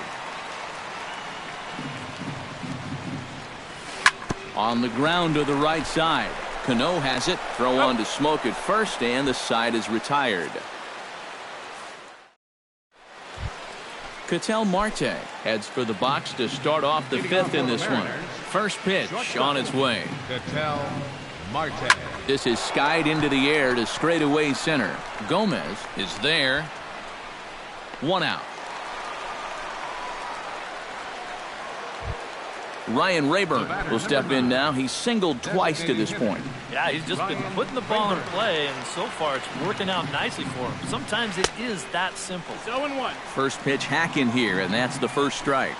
On the ground to the right side. Cano has it. Throw on to Smoke at first, and the side is retired. Ketel Marte heads for the box to start off the 5th in this one. First pitch on its way. Ketel Marte. This is skied into the air to straightaway center. Gomez is there. 1 out. Ryan Rayburn will step in now. He's singled twice to this point. Yeah, he's just been putting the ball in play, and so far it's working out nicely for him. Sometimes it is that simple. 0-1. First pitch hack in here, and that's the first strike.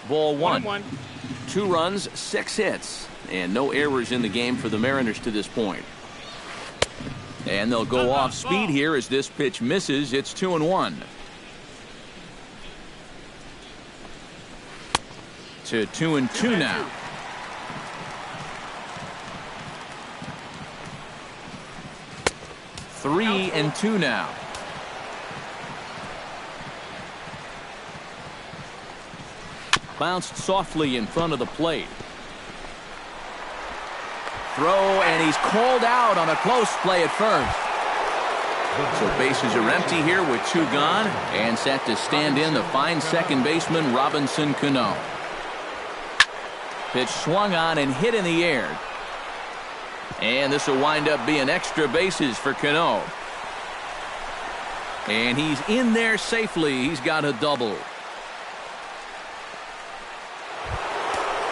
Ball 1. 2 runs, 6 hits, and no errors in the game for the Mariners to this point. And they'll go off speed here as this pitch misses. It's 2-1. To 2-2 now. Three and 2 now. Bounced softly in front of the plate. Throw, and he's called out on a close play at first. So bases are empty here with 2 gone, and set to stand in the fine second baseman Robinson Cano. Pitch swung on and hit in the air. And this will wind up being extra bases for Cano. And he's in there safely. He's got a double.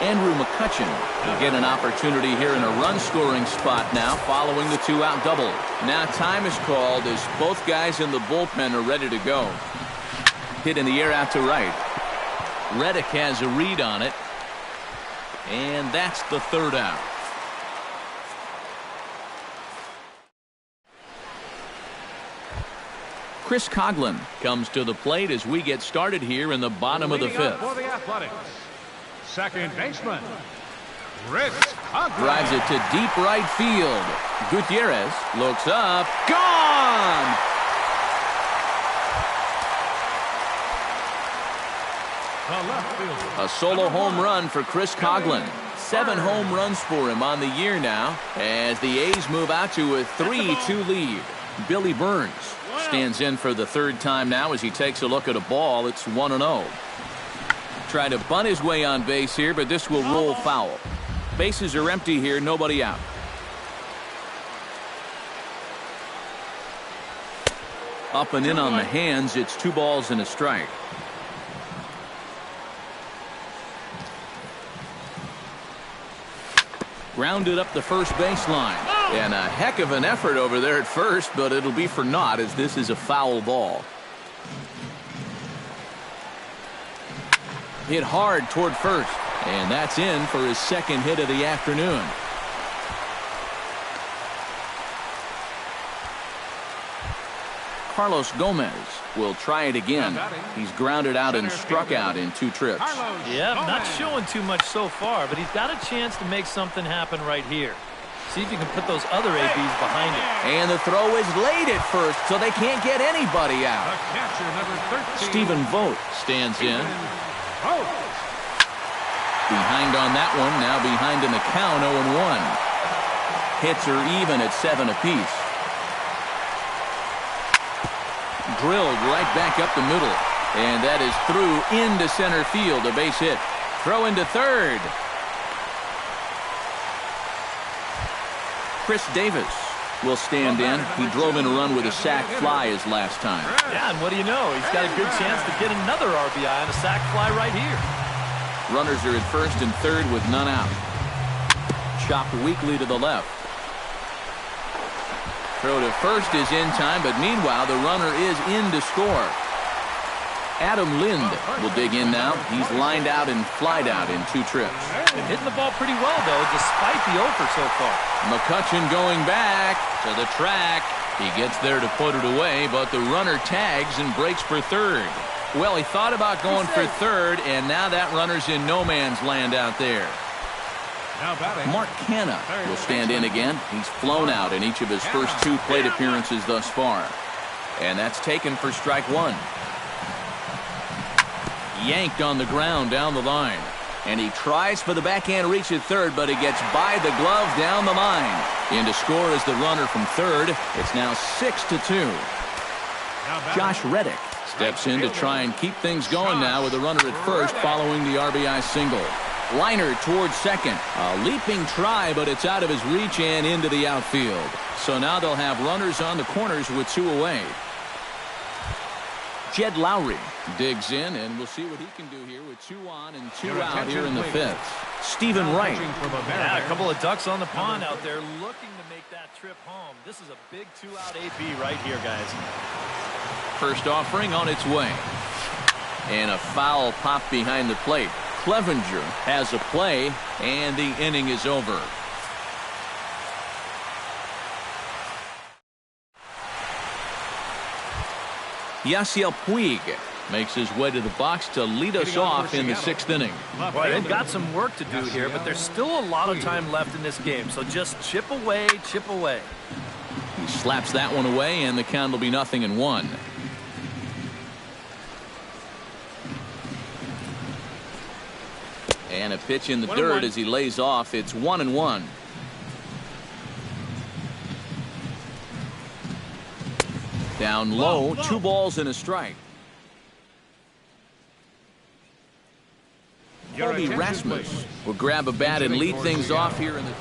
Andrew McCutchen will get an opportunity here in a run-scoring spot now following the 2-out double. Now time is called as both guys in the bullpen are ready to go. Hit in the air out to right. Reddick has a read on it. And that's the 3rd out. Chris Coghlan comes to the plate as we get started here in the bottom of the 5th. For the Athletics, second baseman, Chris Drives it to deep right field. Gutierrez looks up. Gone! A solo home run for Chris Coghlan. 7 home runs for him on the year now as the A's move out to a 3-2 lead. Billy Burns stands in for the 3rd time now as he takes a look at a ball. It's 1-0. Trying to bunt his way on base here, but this will roll foul. Bases are empty here, nobody out. Up and in on the hands, it's 2 balls and a strike. Grounded up the first baseline. And a heck of an effort over there at first, but it'll be for naught as this is a foul ball. Hit hard toward first, and that's in for his 2nd hit of the afternoon. Carlos Gomez will try it again. He's grounded out and struck out in 2 trips. Yeah, not showing too much so far, but he's got a chance to make something happen right here. See if you can put those other ABs behind him. And the throw is late at first, so they can't get anybody out. Stephen Vogt stands in. Behind on that one, now behind in the count, 0-1. Hits are even at 7 apiece. Drilled right back up the middle. And that is through into center field, a base hit. Throw into third. Chris Davis will stand in. He drove in a run with a sac fly his last time. Yeah, and what do you know? He's got a good chance to get another RBI on a sac fly right here. Runners are at first and third with none out. Chopped weakly to the left. Throw to first is in time, but meanwhile the runner is in to score. Adam Lind will dig in now. He's lined out and flied out in 2 trips. Been hitting the ball pretty well, though, despite the offer so far. McCutchen going back to the track. He gets there to put it away, but the runner tags and breaks for third. Well, he thought about going for third, and now that runner's in no man's land out there. Mark Canha will stand in again. He's flown out in each of his first 2 plate appearances thus far. And that's taken for strike 1. Yanked on the ground down the line. And he tries for the backhand reach at third, but he gets by the glove down the line. In to score is the runner from third. It's now 6-2. Josh Reddick steps in to try and keep things going now with a runner at first following the RBI single. Liner towards second. A leaping try, but it's out of his reach and into the outfield. So now they'll have runners on the corners with 2 away. Jed Lowry digs in, and we'll see what he can do here with 2 on and 2 out here in the 5th. Stephen Wright. Yeah, a couple of ducks on the pond out there looking to make that trip home. This is a big 2-out AB right here, guys. First offering on its way. And a foul pop behind the plate. Clevenger has a play, and the inning is over. Yasiel Puig makes his way to the box to lead us off in the 6th inning. Boy, they've got some work to do here, but there's still a lot of time left in this game, so just chip away, chip away. He slaps that one away, and the count will be 0-1. And a pitch in the dirt as he lays off. It's 1-1. Down low, 2 balls and a strike. Colby Rasmus will grab a bat and lead things off here in the...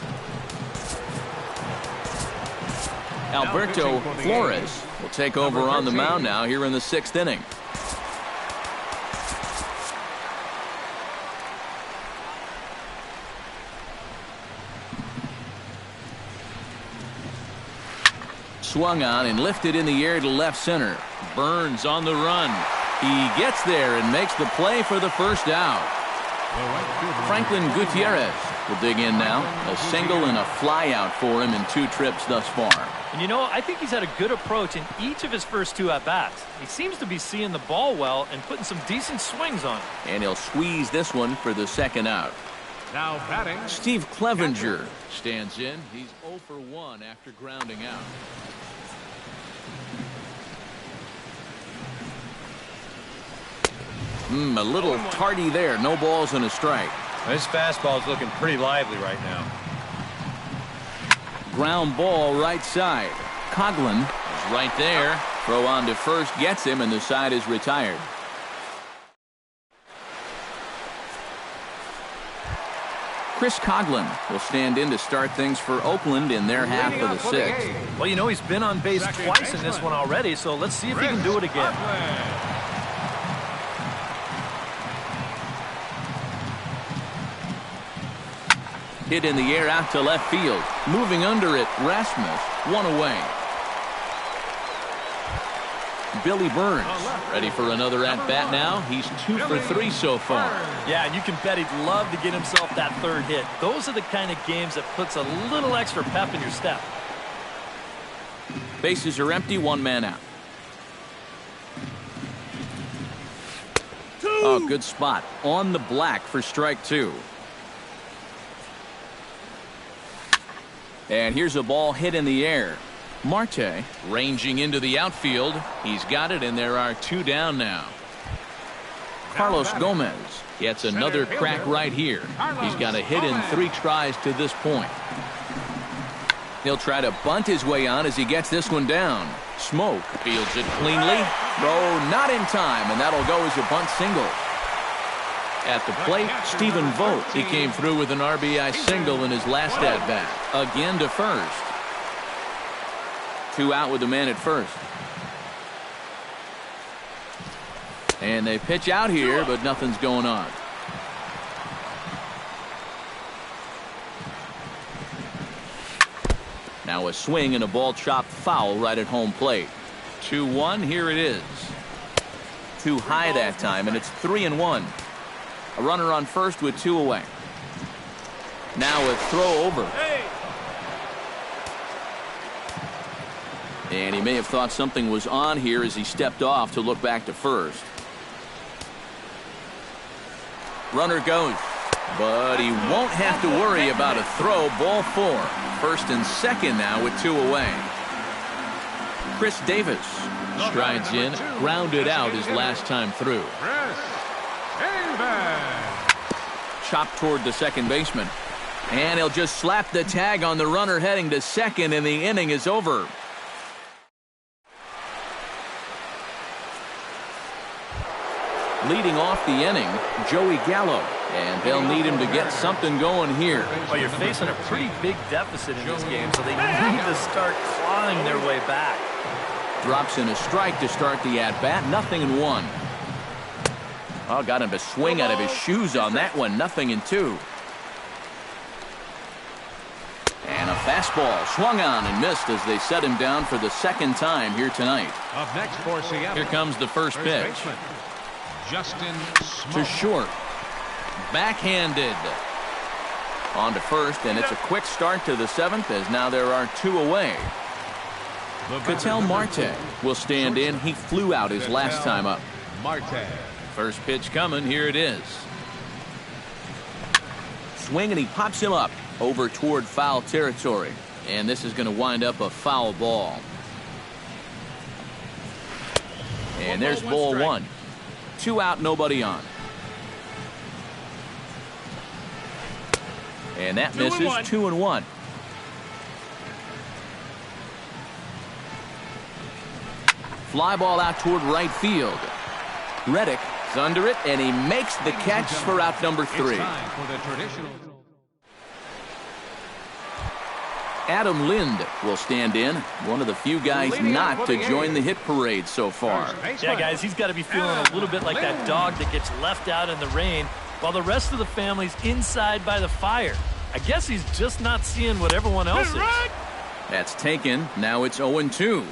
Alberto Flores will take over on the mound now here in the 6th inning. Swung on and lifted in the air to left center. Burns on the run. He gets there and makes the play for the first out. Franklin Gutierrez will dig in now. A single and a fly out for him in 2 trips thus far. And you know, I think he's had a good approach in each of his first 2 at-bats. He seems to be seeing the ball well and putting some decent swings on it. And he'll squeeze this one for the 2nd out. Now batting. Steve Clevenger stands in. He's 0 for 1 after grounding out. A little tardy there. No balls and a strike. This fastball is looking pretty lively right now. Ground ball right side. Coughlin is right there. Throw on to first gets him, and the side is retired. Chris Coughlin will stand in to start things for Oakland in their half of the sixth. Well, you know, he's been on base twice in this one already, so let's see if he can do it again. Hit in the air out to left field. Moving under it, Rasmus, one away. Billy Burns ready for another at-bat now. He's 2 for 3 so far. Yeah, and you can bet he'd love to get himself that third hit. Those are the kind of games that puts a little extra pep in your step. Bases are empty, 1 man out. Oh, good spot. On the black for strike 2. And here's a ball hit in the air. Marte ranging into the outfield. He's got it, and there are 2 down now. Carlos Gomez gets another crack right here. He's got a hit in 3 tries to this point. He'll try to bunt his way on as he gets this one down. Smoke fields it cleanly. Throw not in time, and that'll go as a bunt single. At the plate, Stephen Vogt. He came through with an RBI single in his last at-bat. Again to first. 2 out with the man at first. And they pitch out here, but nothing's going on. Now a swing and a ball chopped foul right at home plate. 2-1, here it is. Too high that time, and it's 3-1. A runner on first with 2 away. Now a throw over. And he may have thought something was on here as he stepped off to look back to first. Runner goes, but he won't have to worry about a throw. Ball 4. First and second now with 2 away. Chris Davis strides in, grounded out his last time through. Chopped toward the second baseman. And he'll just slap the tag on the runner heading to second, and the inning is over. Leading off the inning, Joey Gallo. And they'll need him to get something going here. Well, you're facing a pretty big deficit in this game, so they need to start clawing their way back. Drops in a strike to start the at-bat. 0-1. Oh, got him to swing out of his shoes on that one. 0-2. And a fastball swung on and missed as they set him down for the second time here tonight. Up next for Seattle. Here comes the first pitch. Baseman, Justin Smoke. To short. Backhanded. On to first, and it's a quick start to the 7th as now there are 2 away. Ketel Marte will stand in. He flew out his last time up. Marte. First pitch coming. Here it is. Swing, and he pops him up over toward foul territory. And this is going to wind up a foul ball. And there's ball 1. 2 out, nobody on. And that misses. 2-1. Fly ball out toward right field. Reddick is under it, and he makes the catch for out number 3. Adam Lind will stand in, one of the few guys not to join the hit parade so far. Yeah, guys, he's got to be feeling a little bit like that dog that gets left out in the rain while the rest of the family's inside by the fire. I guess he's just not seeing what everyone else is. That's taken. Now it's 0-2.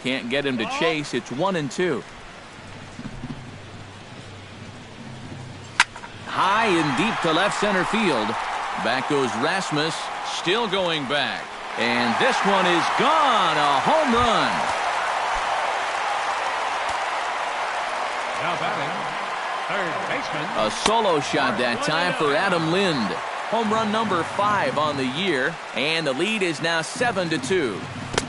Can't get him to chase. It's 1-2. High and deep to left center field. Back goes Rasmus, still going back. And this one is gone. A home run. Now batting, Third baseman. A solo shot that time for Adam Lind. Home run number 5 on the year, and the lead is now 7-2.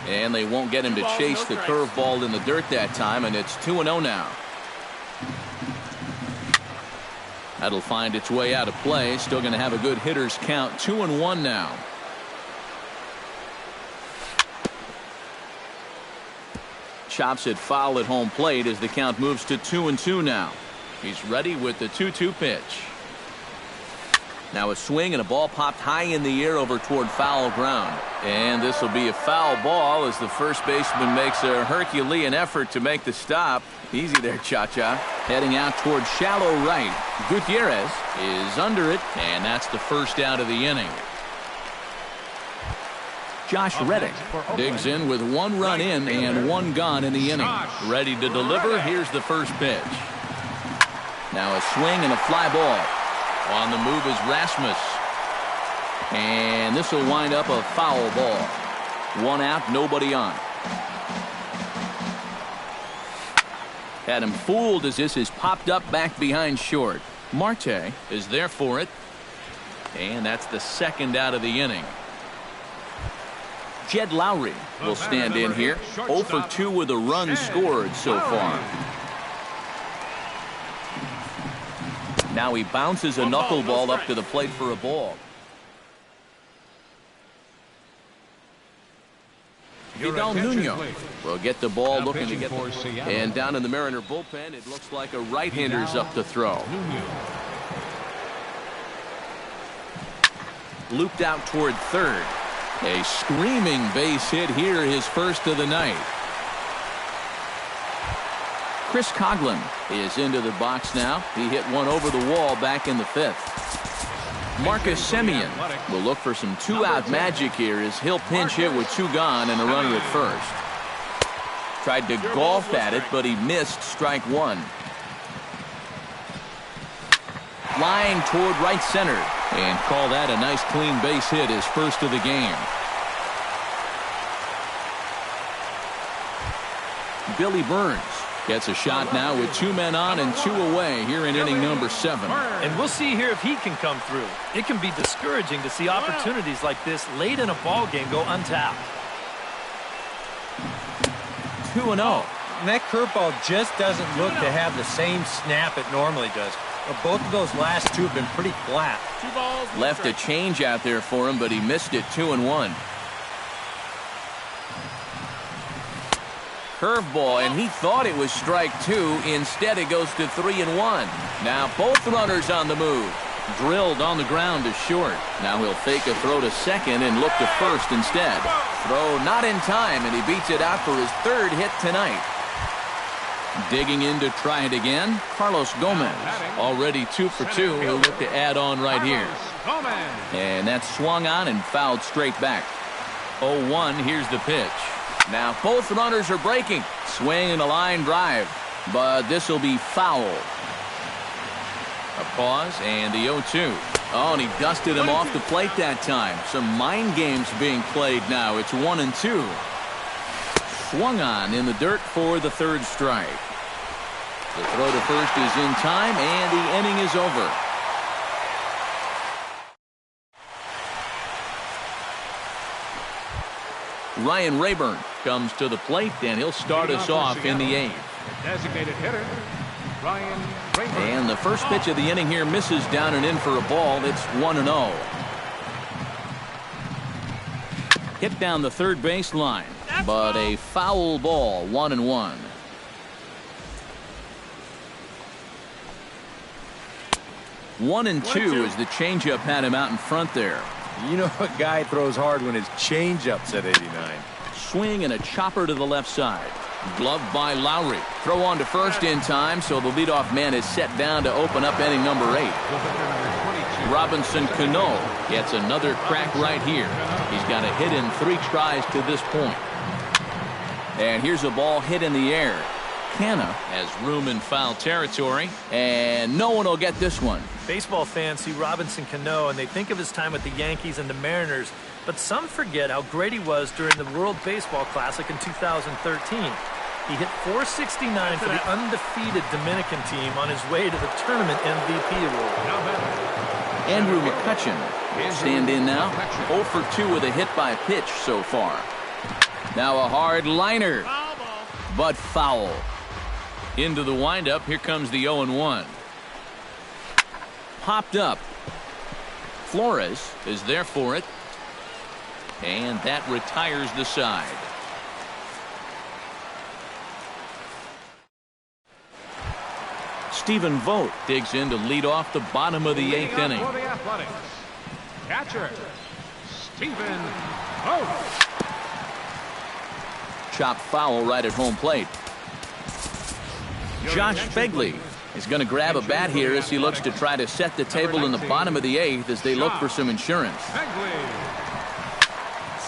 And they won't get him to chase the curveball in the dirt that time, and it's 2-0 now. That'll find its way out of play. Still going to have a good hitter's count. 2-1 now. Chops it foul at home plate as the count moves to 2-2 now. He's ready with the 2-2 pitch. Now a swing and a ball popped high in the air over toward foul ground. And this will be a foul ball as the first baseman makes a Herculean effort to make the stop. Easy there, Cha-Cha. Heading out toward shallow right. Gutierrez is under it, and that's the first out of the inning. Josh Reddick digs in with 1 run in and 1 gone in the inning. Ready to deliver. Here's the first pitch. Now a swing and a fly ball. On the move is Rasmus. And this will wind up a foul ball. 1 out, nobody on. Had him fooled as this is popped up back behind short. Marte is there for it. And that's the second out of the inning. Jed Lowry will stand in here. 0 for 2 with a run scored so far. Now he bounces a knuckleball up to the plate for a ball. Vidal Nuno will get the ball looking to get the... And down in the Mariner bullpen, it looks like a right-hander's up to throw. Looped out toward third. A screaming base hit here, his first of the night. Chris Coghlan is into the box now. He hit one over the wall back in the 5th. Marcus Semien will look for some 2-out magic here as he'll pinch hit with 2 gone and a runner at first. Tried to golf at it, but he missed strike 1. Flying toward right center. And call that a nice clean base hit, his first of the game. Billy Burns gets a shot now with 2 men on and 2 away here in inning number 7. And we'll see here if he can come through. It can be discouraging to see opportunities like this late in a ball game go untapped. 2-0. And that curveball just doesn't look to have the same snap it normally does. Both of those last 2 have been pretty flat. Left a change out there for him, but he missed it. 2-1. Curveball, and he thought it was strike 2. Instead, it goes to 3-1. Now both runners on the move. Drilled on the ground to short. Now he'll fake a throw to second and look to first instead. Throw not in time, and he beats it out for his 3rd hit tonight. Digging in to try it again, Carlos Gomez. Already 2 for 2. He'll look to add on right here. And that's swung on and fouled straight back. 0-1, here's the pitch. Now both runners are breaking. Swing and a line drive. But this will be foul. A pause and the 0-2. Oh, and he dusted him off the plate that time. Some mind games being played now. It's 1-2. Swung on in the dirt for the 3rd strike. The throw to first is in time, and the inning is over. Ryan Rayburn comes to the plate, and he'll start us off in the 8th. Designated hitter, Ryan Rayburn. And the first pitch of the inning here misses down and in for a ball. It's 1-0. Hit down the third base line, but a foul ball. 1-1. One and two as the changeup had him out in front there. You know a guy throws hard when his changeup's at 89. Swing and a chopper to the left side. Gloved by Lowry. Throw on to first in time, so the leadoff man is set down to open up inning number 8. Robinson Cano gets another crack right here. He's got a hit in 3 tries to this point. And here's a ball hit in the air. Canna has room in foul territory, and no one will get this one. Baseball fans see Robinson Cano, and they think of his time with the Yankees and the Mariners, but some forget how great he was during the World Baseball Classic in 2013. He hit .469 for the undefeated Dominican team on his way to the tournament MVP award. Andrew McCutcheon will stand in now. 0 for 2 with a hit by pitch so far. Now a hard liner, but foul. Into the windup, here comes the 0-1. Popped up. Flores is there for it. And that retires the side. Stephen Vogt digs in to lead off the bottom of the 8th inning. For the Athletics, catcher, Stephen Vogt. Chopped foul right at home plate. Josh Begley is going to grab a bat here as he looks to try to set the table in the bottom of the 8th as they look for some insurance.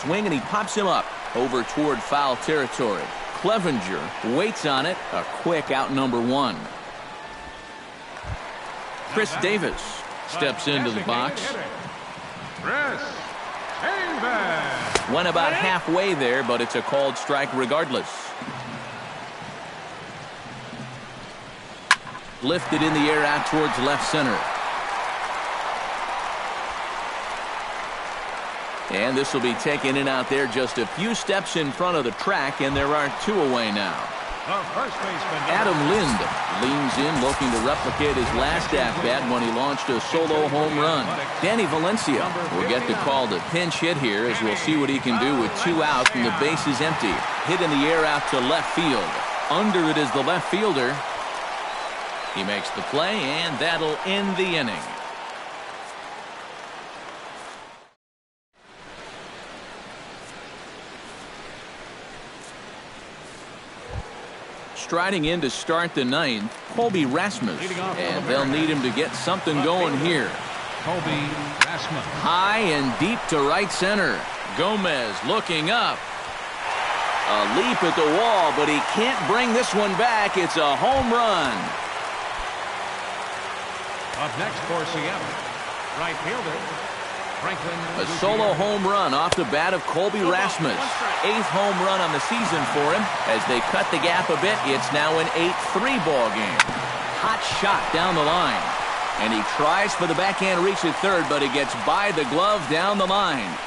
Swing, and he pops him up over toward foul territory. Clevenger waits on it. A quick out number 1. Chris Davis steps into the box. Went about halfway there, but it's a called strike regardless. Lifted in the air out towards left center. And this will be taken in out there just a few steps in front of the track, and there are 2 away now. Adam Lind leans in looking to replicate his last at-bat when he launched a solo home run. Danny Valencia will get the call to pinch hit here as we'll see what he can do with 2 outs and the base is empty. Hit in the air out to left field. Under it is the left fielder. He makes the play, and that'll end the inning. Striding in to start the 9th, Colby Rasmus, and they'll need him to get something going here. Colby Rasmus. High and deep to right center. Gomez looking up. A leap at the wall, but he can't bring this one back. It's a home run. Up next for Seattle, right fielder Franklin. A solo home run off the bat of Colby Rasmus. 8th home run on the season for him. As they cut the gap a bit, it's now an 8-3 ball game. Hot shot down the line. And he tries for the backhand reach at third, but he gets by the glove down the line.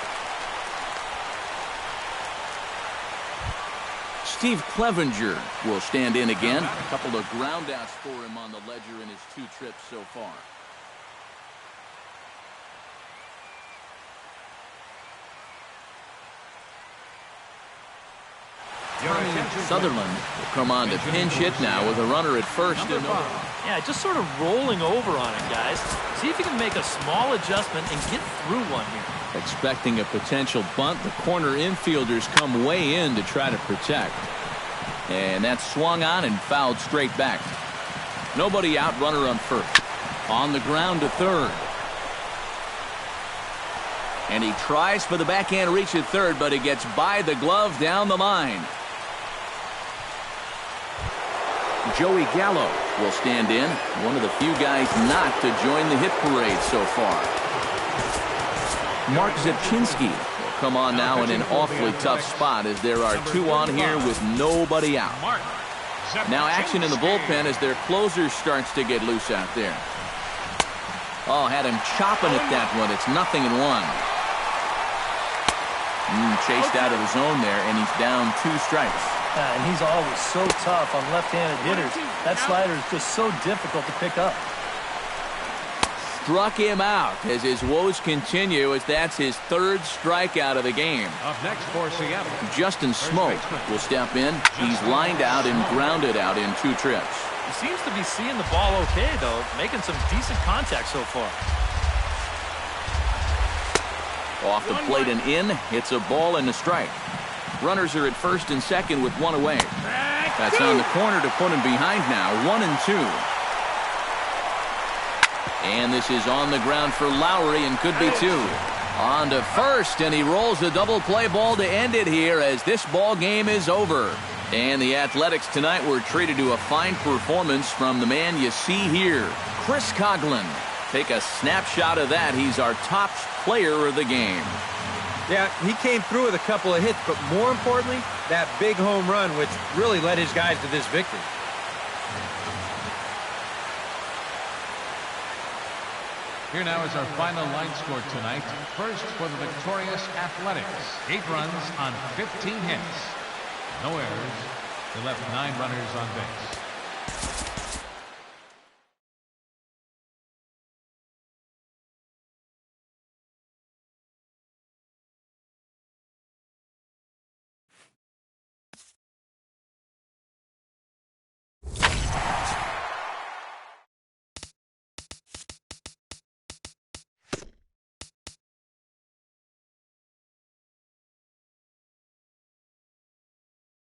Steve Clevenger will stand in again. A couple of groundouts for him on the ledger in his 2 trips so far. Sutherland will come on to pinch hit now with a runner at first. Yeah, just sort of rolling over on it, guys. See if you can make a small adjustment and get through one here. Expecting a potential bunt, the corner infielders come way in to try to protect. And that's swung on and fouled straight back. Nobody out, runner on first. On the ground to third. And he tries for the backhand reach at third, but he gets by the glove down the line. Joey Gallo will stand in, one of the few guys not to join the hit parade so far. Mark Zepchinski will come on now in an awfully tough spot as there are 2 on here with nobody out. Now action in the bullpen as their closer starts to get loose out there. Oh, had him chopping at that one. It's 0-1. Chased out of the zone there, and he's down 2 strikes. And he's always so tough on left-handed hitters. That slider is just so difficult to pick up. Struck him out as his woes continue as that's his 3rd strikeout of the game. Up next for Seattle, Justin Smoke will step in. He's lined out and grounded out in 2 trips. He seems to be seeing the ball okay, though, making some decent contact so far. Off the plate and in, it's a ball and a strike. Runners are at first and second with 1 away. That's on the corner to put him behind now, 1-2. And this is on the ground for Lowry and could be 2. On to first, and he rolls the double play ball to end it here as this ball game is over. And the Athletics tonight were treated to a fine performance from the man you see here, Chris Coghlan. Take a snapshot of that. He's our top player of the game. Yeah, he came through with a couple of hits, but more importantly, that big home run, which really led his guys to this victory. Here now is our final line score tonight. First for the victorious Athletics. 8 runs on 15 hits. No errors. They left 9 runners on base.